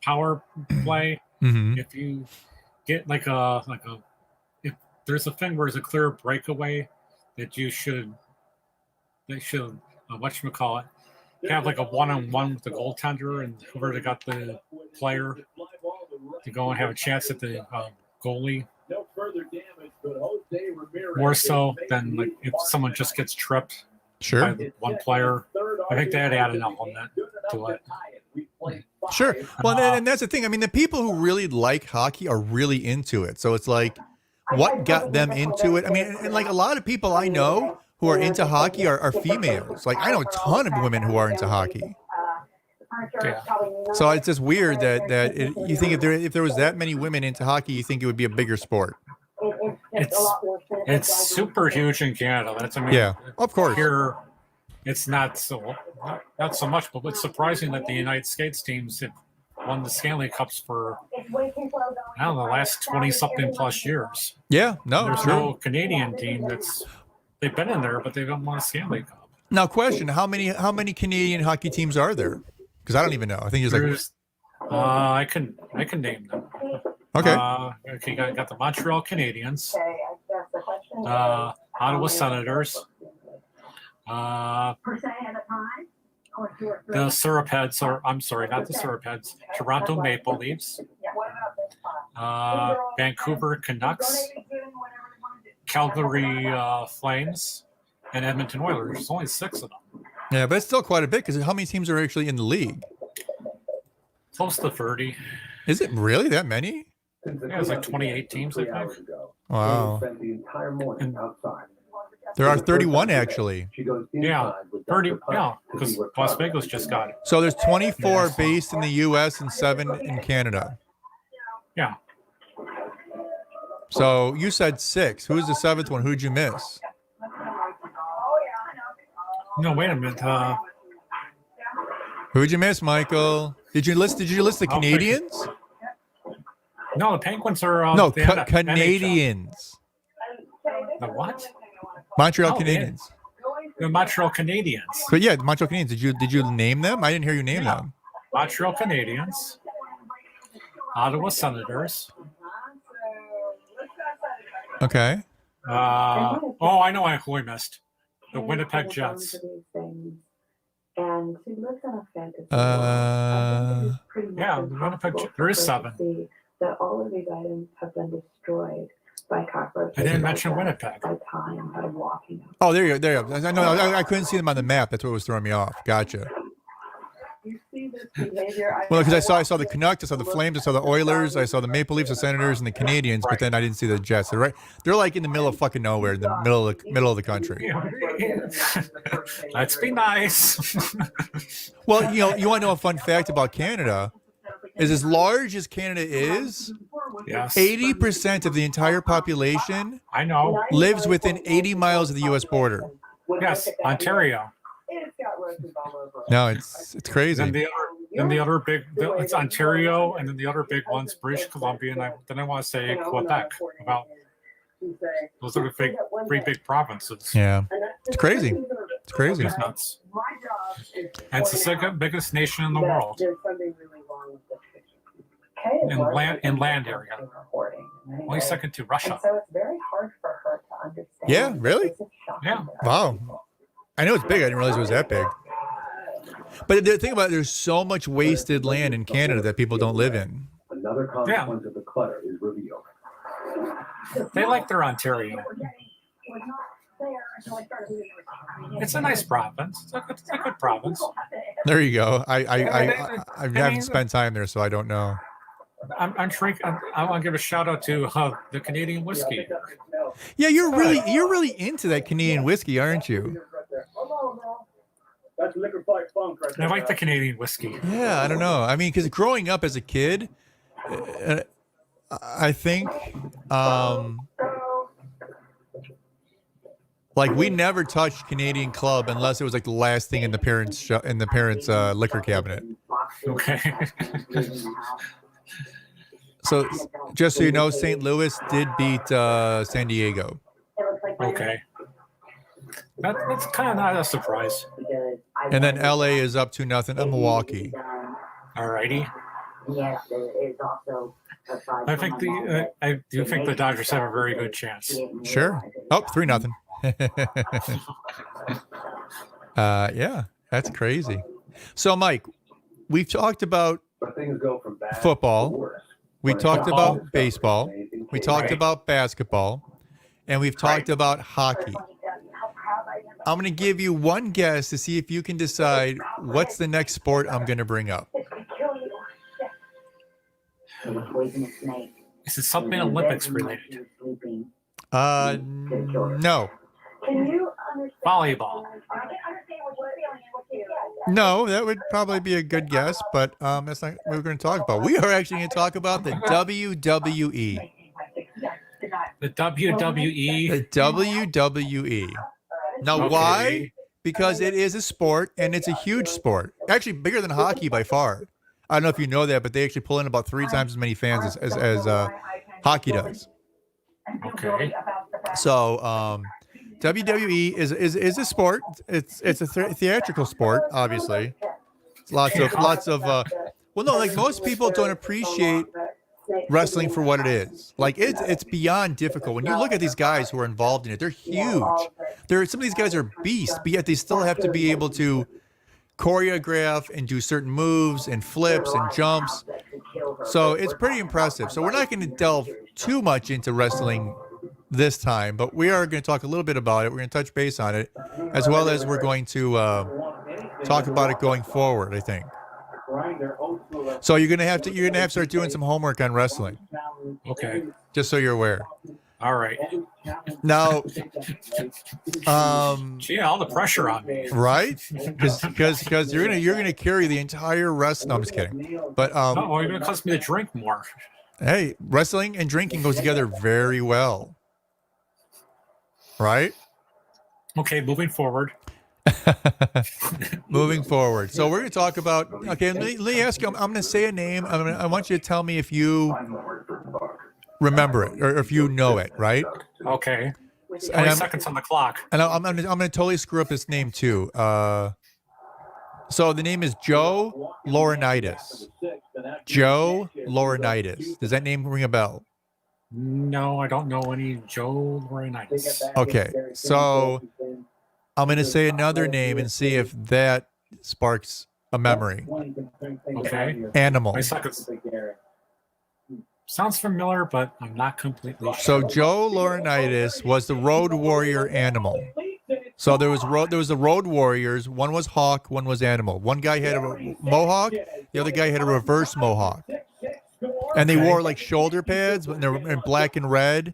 power play, if you get if there's a thing where there's a clear breakaway, that whatchamacallit, have like a one-on-one with the goaltender and whoever they got the player to go and have a chance at the goalie. More so than like if someone just gets tripped. Sure. By one player. I think that added an element to it. Sure. Well, and that's the thing. I mean, the people who really like hockey are really into it. So it's like, what got them into it? I mean, and like a lot of people I know who are into hockey are females. Like I know a ton of women who are into hockey. Yeah. So it's just weird that you think if there was that many women into hockey, you think it would be a bigger sport. It's super huge in Canada. Yeah, of course. Here, it's not so much, but it's surprising that the United States teams have won the Stanley Cups for the last 20-something plus years. Yeah, no, there's true. no Canadian team they've been in there, but they don't won a Stanley Cup. Now, question: How many Canadian hockey teams are there? Because I don't even know. I think there's I can name them. Okay. Okay, got the Montreal Canadiens, Ottawa Senators, the Syrup Heads, I'm sorry, not the Syrup Heads, Toronto Maple Leafs, Vancouver Canucks, Calgary Flames, and Edmonton Oilers. There's only 6 of them. Yeah, but it's still quite a bit because how many teams are actually in the league? Close to 30. Is it really that many? Yeah, it's like 28 teams, I think. Wow. There are 31 actually. Yeah, 30. Yeah, because Las Vegas just got it. So there's 24 based in the U.S. and 7 in Canada. Yeah. So you said 6. Who's the 7th one? Who'd you miss? No, wait a minute. Who'd you miss, Michael? Did you list the Canadians? No, the Penguins are Canadians. The what? Montreal Oh, Canadiens. The Montreal Canadiens. But yeah, the Montreal Canadiens. Did you name them? I didn't hear you name them. Montreal Canadiens. Ottawa Senators. Okay. I know who I missed. The Winnipeg Jets. And he lives in a fantasy Yeah, the Winnipeg Jets. There is 7. That all of these items have been destroyed by cockroaches. I didn't mention Winnipeg. By time, by walking. Oh, there you go. I know. I couldn't see them on the map. That's what was throwing me off. Gotcha. You see this behavior. Well, because I saw the Canucks, I saw the Flames, I saw the Oilers, I saw the Maple Leafs, the Senators, and the Canadiens, but then I didn't see the Jets. They're like in the middle of fucking nowhere, in the middle of the country. Let's be nice. Well, you want to know a fun fact about Canada? Is as large as Canada is, yes, 80% of the entire population lives within 80 miles of the U.S. border. Yes, Ontario. No, it's crazy. Then the other big, it's Ontario, and then the other big one's British Columbia, and then I want to say Quebec. About those are the three big provinces. Yeah, it's crazy. It's crazy. It's nuts. And it's the second biggest nation in the world in land area. Only second to Russia. So it's very hard for her to understand. Yeah, really? Yeah. Wow. I know it's big. I didn't realize it was that big. But the thing about it, there's so much wasted land in Canada that people don't live in. Another consequence of the clutter is revealed. They like their Ontario. It's a nice province. It's a good province. There you go. I haven't spent time there, so I don't know. I'm shrinking. I want to give a shout out to the Canadian whiskey. Yeah, you're really into that Canadian whiskey, aren't you? That's liquor fight funk right there. I like the Canadian whiskey. Yeah, I don't know. I mean, because growing up as a kid, I think, like we never touched Canadian Club unless it was like the last thing in the parents' liquor cabinet. Okay. So, just so you know, St. Louis did beat San Diego. Okay. That's kind of not a surprise. And then LA is up 2-0 at Milwaukee. Alrighty. Yes, it's also. I do think the Dodgers have a very good chance. Sure. Oh, 3-0. Yeah, that's crazy. So, Mike, we've talked about football. We talked about baseball. We talked about basketball. And we've talked about hockey. I'm going to give you one guess to see if you can decide what's the next sport I'm going to bring up. Is it something Olympics related? No. Volleyball. No, that would probably be a good guess, but that's not what we're going to talk about. We are actually going to talk about the WWE. The WWE? The WWE. Now, why? Because it is a sport, and it's a huge sport. Actually, bigger than hockey by far. I don't know if you know that, but they actually pull in about 3 times as many fans as hockey does. Okay. So, WWE is a sport. It's a theatrical sport, obviously. Lots of. Well, no, like most people don't appreciate wrestling for what it is. Like it's beyond difficult. When you look at these guys who are involved in it, they're huge. Some of these guys are beasts, but yet they still have to be able to choreograph and do certain moves and flips and jumps. So it's pretty impressive. So we're not going to delve too much into wrestling this time, but we are going to talk a little bit about it. We're going to touch base on it, as well as we're going to talk about it going forward, I think. So you're gonna have to start doing some homework on wrestling. Okay. Just so you're aware. All right. Now, gee, all the pressure on me. Right? Because you're gonna carry the entire wrestling. No, I'm just kidding. But no, you're gonna cause me to drink more. Hey, wrestling and drinking goes together very well. Right? Okay, moving forward. Moving forward. So we're going to talk about, okay, let me ask you, I'm going to say a name. I want you to tell me if you remember it or if you know it, right? Okay. 20 seconds on the clock. And I'm going to totally screw up this name too. So the name is Joe Laurinaitis. Joe Laurinaitis. Does that name ring a bell? No, I don't know any Joe Laurinaitis. Okay, so I'm going to say another name and see if that sparks a memory. Okay. Animal. 20 seconds. Sounds familiar, but I'm not completely sure. So Joe Laurinaitis was the Road Warrior Animal. So there was the Road Warriors. One was Hawk, one was Animal. One guy had a mohawk, the other guy had a reverse mohawk. And they wore like shoulder pads, but they're in black and red.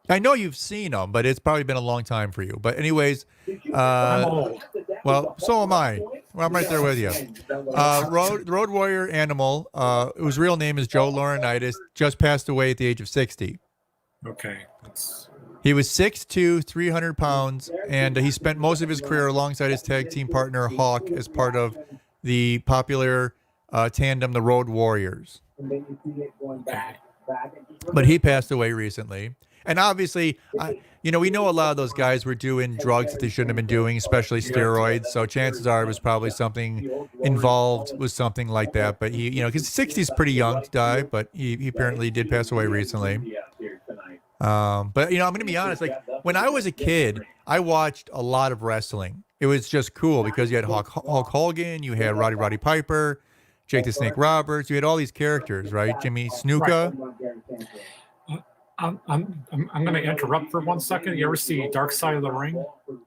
I know you've seen them, but it's probably been a long time for you. But anyways, I'm old. Well, so am I. Well, I'm right there with you. Road Warrior Animal, whose real name is Joe Laurinaitis, just passed away at the age of 60. Okay. He was 6'2", 300 pounds, and he spent most of his career alongside his tag team partner, Hawk, as part of the popular tandem, the Road Warriors. But he passed away recently. And obviously, we know a lot of those guys were doing drugs that they shouldn't have been doing, especially steroids. So chances are it was probably something involved with something like that. But he, because 60 is pretty young to die, but he apparently did pass away recently. But I'm going to be honest. Like when I was a kid, I watched a lot of wrestling. It was just cool because you had Hulk Hogan, you had Roddy Piper, Jake the Snake Roberts. You had all these characters, right? Jimmy Snuka. I'm going to interrupt for 1 second. You ever see Dark Side of the Ring?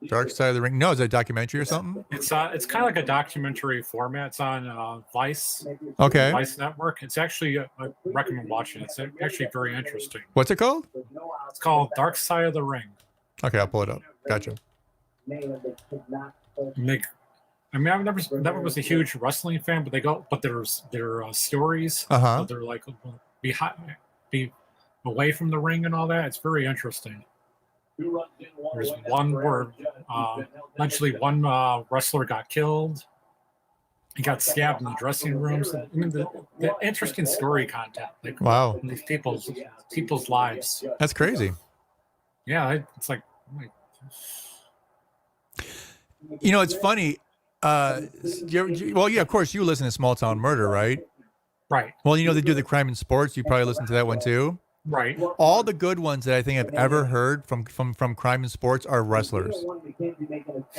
Dark Side of the Ring? No, is it a documentary or something? It's kind of like a documentary format. It's on Vice. Okay. Vice Network. It's actually, I recommend watching it. It's actually very interesting. What's it called? It's called Dark Side of the Ring. Okay, I'll pull it up. Gotcha. I never was a huge wrestling fan, but their stories. Uh-huh. They're like away from the ring and all that. It's very interesting. There's one where eventually one wrestler got killed. He got stabbed in the dressing rooms. I mean, the interesting story content. Like, wow. These people's lives. That's crazy. Yeah, it's like. It's funny. Of course, you listen to Small Town Murder, right? Right. Well, they do the crime and sports. You probably listen to that one too. Right. All the good ones that I think I've ever heard from crime and sports are wrestlers.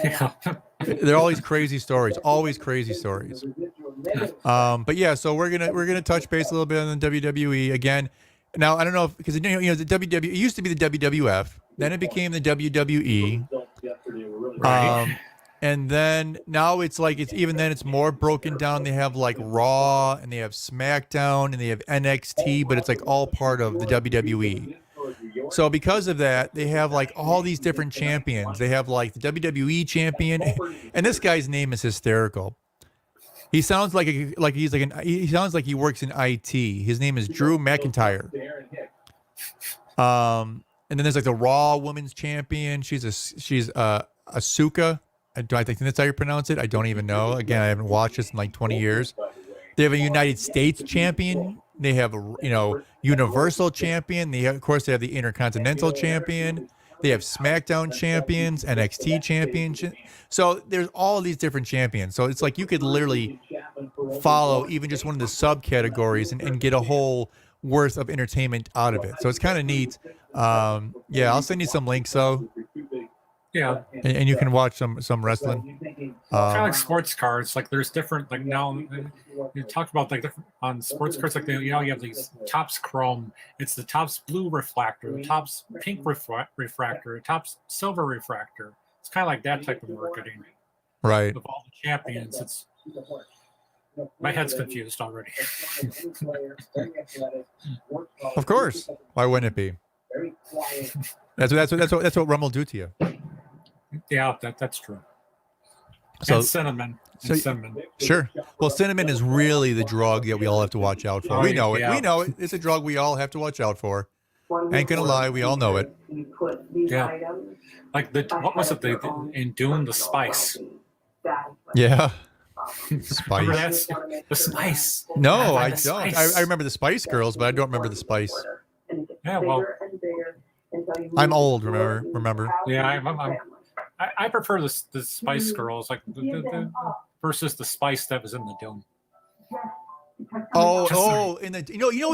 Yeah. They're always crazy stories. Always crazy stories. But yeah, so we're gonna touch base a little bit on the WWE again. Now I don't know because the WWE it used to be the WWF, then it became the WWE. Right. And then now it's more broken down. They have like Raw and they have SmackDown and they have NXT, but it's like all part of the WWE. So because of that, they have like all these different champions. They have like the WWE champion, and this guy's name is hysterical. He sounds he sounds like he works in IT. His name is Drew McIntyre. And then there's like the Raw Women's Champion. She's Asuka. I think that's how you pronounce it. I don't even know. Again, I haven't watched this in like 20 years. They have a United States champion. They have a Universal champion. Of course, they have the Intercontinental champion. They have SmackDown champions, NXT championship. So there's all these different champions. So it's like you could literally follow even just one of the subcategories and get a whole worth of entertainment out of it. So it's kind of neat. I'll send you some links though. Yeah, and you can watch some wrestling. Kind of like sports cards. Like there's different. Like now you talk about like different on sports cards. Like you have these Topps Chrome. It's the Topps Blue Refractor, the Topps Pink Refractor, the Topps Silver Refractor. It's kind of like that type of marketing. Right. Of all the champions, it's my head's confused already. Of course. Why wouldn't it be? That's what rum will do to you. Yeah, that's true. So, and cinnamon. Cinnamon. Sure. Well, cinnamon is really the drug that we all have to watch out for. We know it. Yeah. We know it. It's a drug we all have to watch out for. Ain't gonna lie, we all know it. Yeah. Like what was it? In Dune, the spice. Yeah. Spice. The spice. No, I don't. I remember the Spice Girls, but I don't remember the spice. Yeah, well. I'm old. Remember? Yeah, I prefer the Spice Girls, like versus the Spice that was in the Dune.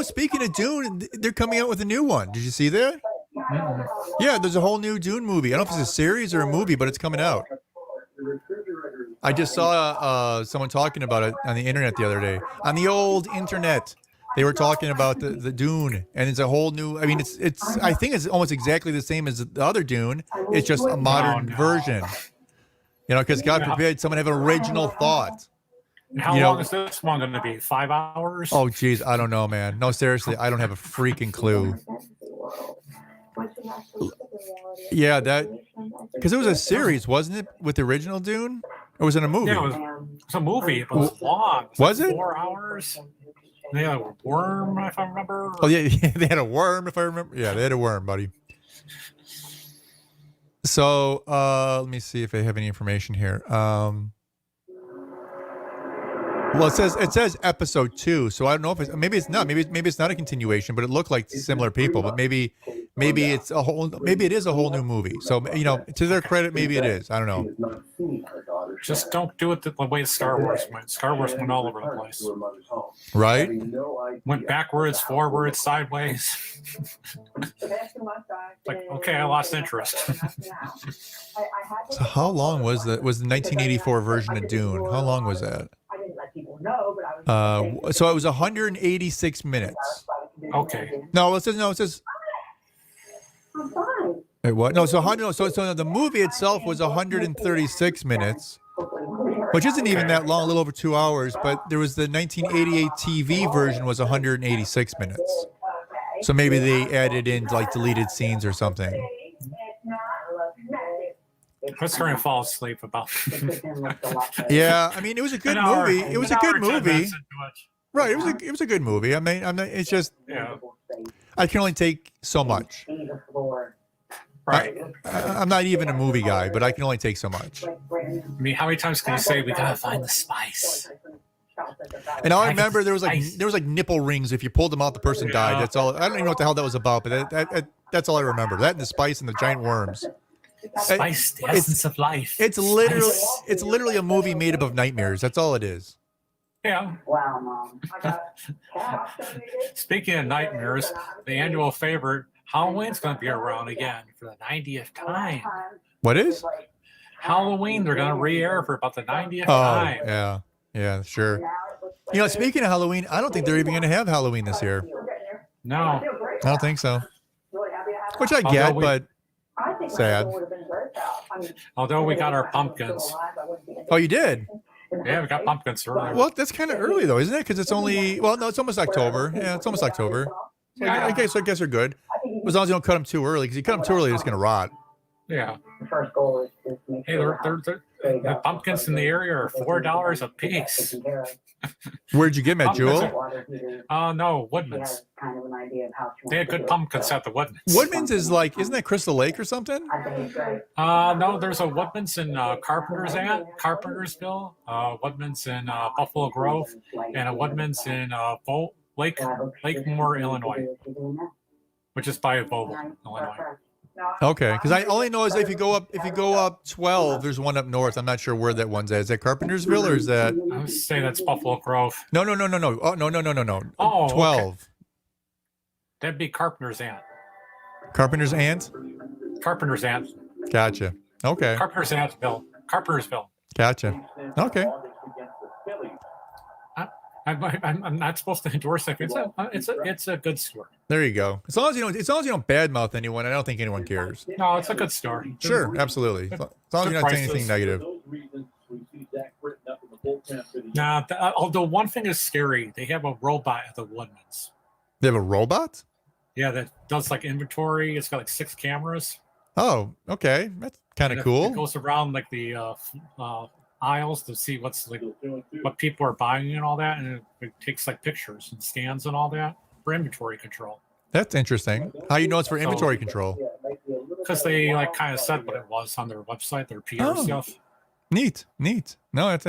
Speaking of Dune, they're coming out with a new one. Did you see that? Mm-hmm. Yeah, there's a whole new Dune movie. I don't know if it's a series or a movie, but it's coming out. I just saw someone talking about it on the internet the other day. On the old internet, they were talking about the Dune, and it's a whole new. I mean, it's. I think it's almost exactly the same as the other Dune. It's just a modern version. Because God forbid someone have an original thought. How long is this one going to be? 5 hours? Oh, geez, I don't know, man. No, seriously, I don't have a freaking clue. Yeah, because it was a series, wasn't it, with the original Dune? Or was it a movie? Yeah, it was a movie. It was long. Was it? 4 hours. They had a worm, if I remember. Oh, yeah, they had a worm, if I remember. Yeah, they had a worm, buddy. So, let me see if I have any information here. Well, it says episode 2, so I don't know if it's maybe it's not a continuation, but it looked like similar people. But maybe it's maybe it is a whole new movie. So to their credit, maybe it is. I don't know. Just don't do it the way Star Wars went. Star Wars went all over the place. Right? Went backwards, forwards, sideways. Like, okay, I lost interest. So how long was the 1984 version of Dune? How long was that? So it was 186 minutes. Okay. No, it says. Wait, what? No, so the movie itself was 136 minutes, which isn't even that long, a little over 2 hours. But there was the 1988 TV version was 186 minutes. So maybe they added in like deleted scenes or something. I'm starting to fall asleep about. Yeah, I mean, it was a good movie. It was a good movie. Right, it was a good movie. I mean, it's just I can only take so much. Right. I'm not even a movie guy, but I can only take so much. I mean, how many times can you say we gotta find the spice? And I remember there was like nipple rings. If you pulled them out, the person died. That's all. I don't even know what the hell that was about, but that's all I remember. That and the spice and the giant worms. Spice, the essence of life. It's literally a movie made up of nightmares. That's all it is. Yeah. Wow, Mom. Speaking of nightmares, the annual favorite, Halloween's going to be around again for the 90th time. What is? Halloween, they're going to re-air for about the 90th time. Oh, yeah, sure. Speaking of Halloween, I don't think they're even going to have Halloween this year. No. I don't think so. Which I get, but sad. Although we got our pumpkins. Oh, you did? Yeah, we got pumpkins earlier. Well, that's kind of early though, isn't it? Because it's only it's almost October. Yeah, it's almost October. So I guess they're good. As long as you don't cut them too early, because you cut them too early, it's going to rot. Yeah. Hey, the pumpkins in the area are $4 a piece. Where'd you get them at, Jewel? No, Woodman's. They had good pumpkins at the Woodman's. Woodman's isn't that Crystal Lake or something? No, there's a Woodman's in Carpentersville, Woodman's in Buffalo Grove, and a Woodman's in Lakemore, Illinois, which is by Vogel, Illinois. Okay, because I only know is if you go up 12, there's one up north. I'm not sure where that one's at. Is that Carpentersville or is that? I would say that's Buffalo Grove. No. Oh, no. Oh, 12. Okay. That'd be Carpenter's Aunt. Carpenter's Aunt? Carpenter's Aunt. Gotcha. Okay. Carpentersville. Gotcha. Okay. I'm not supposed to endorse that. It's a good store. There you go. As long as you don't badmouth anyone, I don't think anyone cares. No, it's a good store. Sure, absolutely. As long as you're not saying anything negative. Nah, although one thing is scary, they have a robot at the Woodman's. They have a robot? Yeah, that does like inventory. It's got like 6 cameras. Oh, okay. That's kind of cool. It goes around like the aisles to see what people are buying and all that, and it takes like pictures and scans and all that for inventory control. That's interesting. How you know it's for inventory control? Because they kind of said what it was on their website, their PR stuff. Neat. No, it's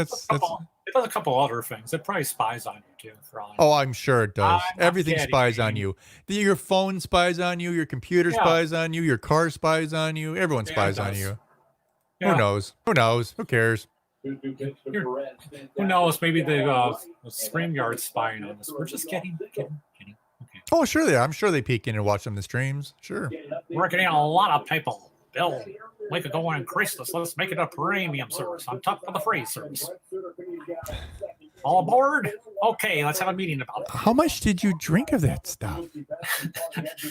does a couple other things. It probably spies on you too. For all Oh, I'm sure it does. Everything kidding. spies on you. Your phone spies on you. Your computer spies on you. Your car spies on you. Everyone spies on you. Yeah. Who knows? Who knows? Who cares? Who knows? Maybe the StreamYard spying on us. We're just kidding. Okay. Oh, sure they are. I'm sure they peek in and watch them the streams. Sure. We're getting a lot of people. Bill, we could go and increase this. Let's make it a premium service on top of the free service. All aboard? Okay, let's have a meeting about it. How much did you drink of that stuff?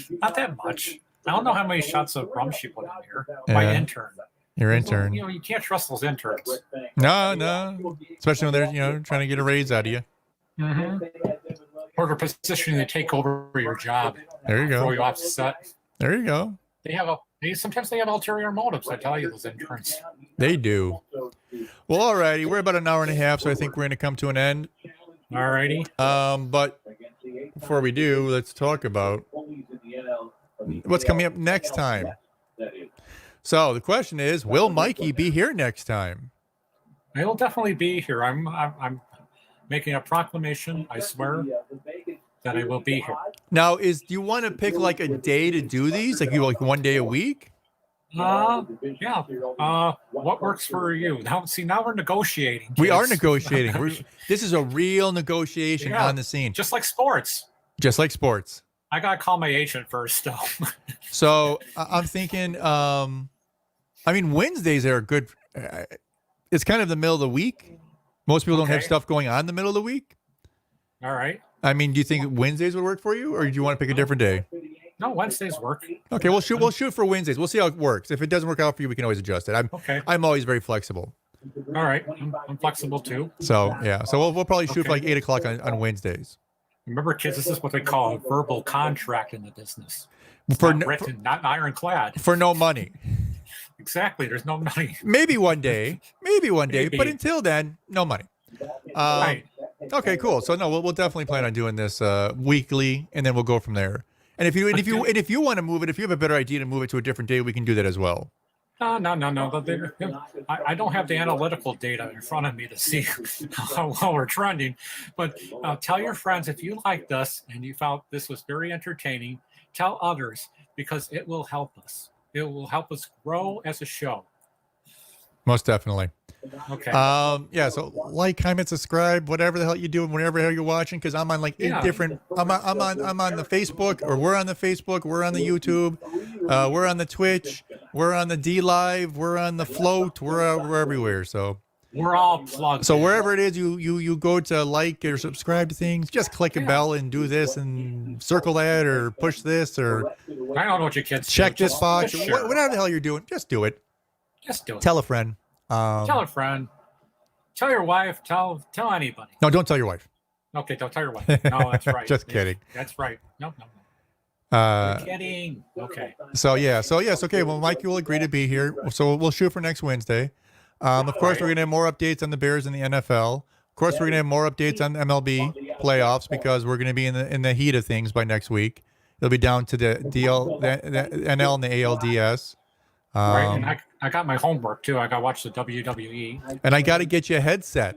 Not that much. I don't know how many shots of rum she put in here. My intern. Your intern. You can't trust those interns. No. Especially when they're, trying to get a raise out of you. Mm-hmm. Or they're positioning to take over your job. There you go. Throw you off set. There you go. Sometimes they have ulterior motives, I tell you, those interns. They do. Well, alrighty. We're about an hour and a half, so I think we're going to come to an end. Alrighty. But before we do, let's talk about what's coming up next time. So the question is, will Mikey be here next time? I will definitely be here. I'm making a proclamation, I swear, that I will be here. Now, do you want to pick like a day to do these? Like you like one day a week? Yeah. What works for you? Now we're negotiating. Kids. We are negotiating. This is a real negotiation on the scene. Just like sports. Just like sports. I gotta call my agent first, though. So I'm thinking. Wednesdays are good. It's kind of the middle of the week. Most people don't have stuff going on in the middle of the week. All right. Do you think Wednesdays would work for you, or do you want to pick a different day? No, Wednesdays work. Okay, we'll shoot for Wednesdays. We'll see how it works. If it doesn't work out for you, we can always adjust it. I'm always very flexible. All right, I'm flexible too. So yeah, so we'll probably shoot for like 8 o'clock on Wednesdays. Remember, kids, this is what they call a verbal contract in the business. Written, not ironclad. For no money. Exactly. There's no money. Maybe one day. But until then, no money. Right. Okay, cool. So no, we'll definitely plan on doing this weekly, and then we'll go from there. And if you want to move it, if you have a better idea to move it to a different day, we can do that as well. No. I don't have the analytical data in front of me to see how we're trending. But tell your friends if you liked us and you found this was very entertaining. Tell others because it will help us. It will help us grow as a show. Most definitely. Okay. So like, comment, subscribe, whatever the hell you do, whatever the hell you're watching, because I'm on like 8 different. I'm on the Facebook, or we're on the Facebook, we're on the YouTube, we're on the Twitch, we're on the D Live, we're on the Float, we're everywhere. So we're all plugged. So wherever it is you go to like or subscribe to things, just click a bell and do this and circle that or push this or I don't know what your kids check do. this box. Whatever the hell you're doing, just do it. Just do it. Tell a friend. Tell a friend. Tell your wife. Tell anybody. No, don't tell your wife. Okay, don't tell your wife. No, that's right. Just kidding. That's right. No. You're kidding. Okay. So yes. Okay. Well, Mikey will agree to be here. So we'll shoot for next Wednesday. Of course, we're going to have more updates on the Bears and the NFL. Of course, we're going to have more updates on MLB playoffs because we're going to be in the heat of things by next week. It'll be down to the NL and the ALDS. Right, and I got my homework too. I got to watch the WWE. And I got to get you a headset.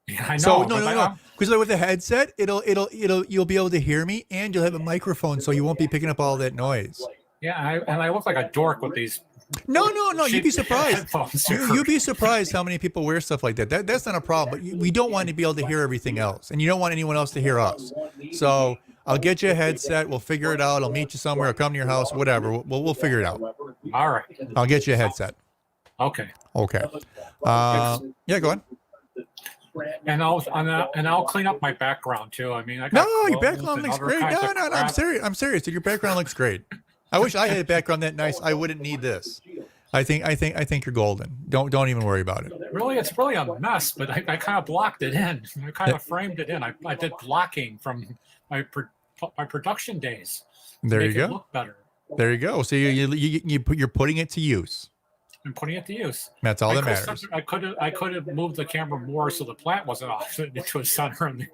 Yeah, I know. So no. Because with the headset, you'll be able to hear me, and you'll have a microphone, so you won't be picking up all that noise. Yeah, and I look like a dork with these. No. You'd be surprised. You'd be surprised how many people wear stuff like that. That's not a problem. But we don't want to be able to hear everything else, and you don't want anyone else to hear us. So I'll get you a headset. We'll figure it out. I'll meet you somewhere. I'll come to your house. Whatever. We'll figure it out. All right. I'll get you a headset. Okay. Yeah, go on. And I'll clean up my background too. I mean, your background looks great. No, I'm serious. Dude, your background looks great. I wish I had a background that nice. I wouldn't need this. I think you're golden. Don't even worry about it. Really, it's really a mess, but I kind of blocked it in. I kind of framed it in. I did blocking from my production days. There you go. It look better. There you go. So you're putting it to use. I'm putting it to use. That's all that matters. I could have moved the camera more so the plant wasn't off into a center and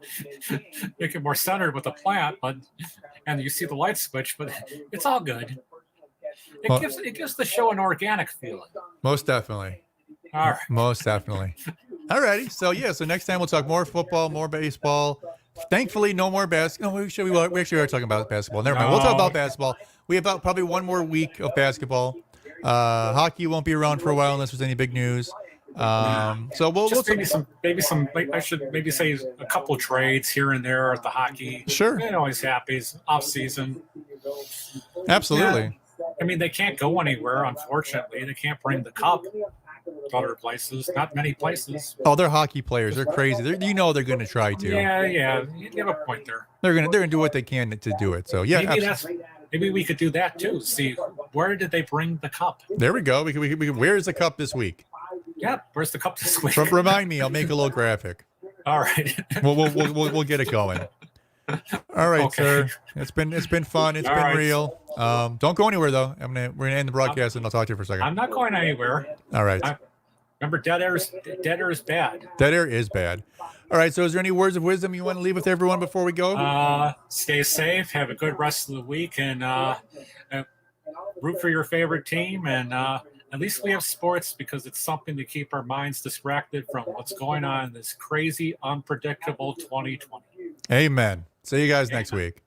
make it more centered with the plant, and you see the light switch, but it's all good. It gives the show an organic feeling. Most definitely. All right. Most definitely. All righty. So next time we'll talk more football, more baseball. Thankfully, no more basketball. No, we actually are talking about basketball. Never mind. We'll talk about basketball. We have about probably one more week of basketball. Hockey won't be around for a while unless there's any big news. So we'll maybe some. I should maybe say a couple trades here and there at the hockey. Sure. They're always happy. It's off season. Absolutely. Yeah. I mean, they can't go anywhere. Unfortunately, they can't bring the cup to other places. Not many places. Oh, they're hockey players. They're crazy. They're going to try to. Yeah. You have a point there. They're gonna do what they can to do it. So yeah. Maybe we could do that too. See, where did they bring the cup? There we go. We can where's the cup this week? Yeah, where's the cup this week? Remind me. I'll make a little graphic. All right. We'll get it going. All right, sir. It's been fun. It's been real. Don't go anywhere though. We're gonna end the broadcast and I'll talk to you for a second. I'm not going anywhere. All right. Remember, dead air is bad. Dead air is bad. All right. So, is there any words of wisdom you want to leave with everyone before we go? Stay safe. Have a good rest of the week, and root for your favorite team. And at least we have sports because it's something to keep our minds distracted from what's going on in this crazy, unpredictable 2020. Amen. See you guys next week.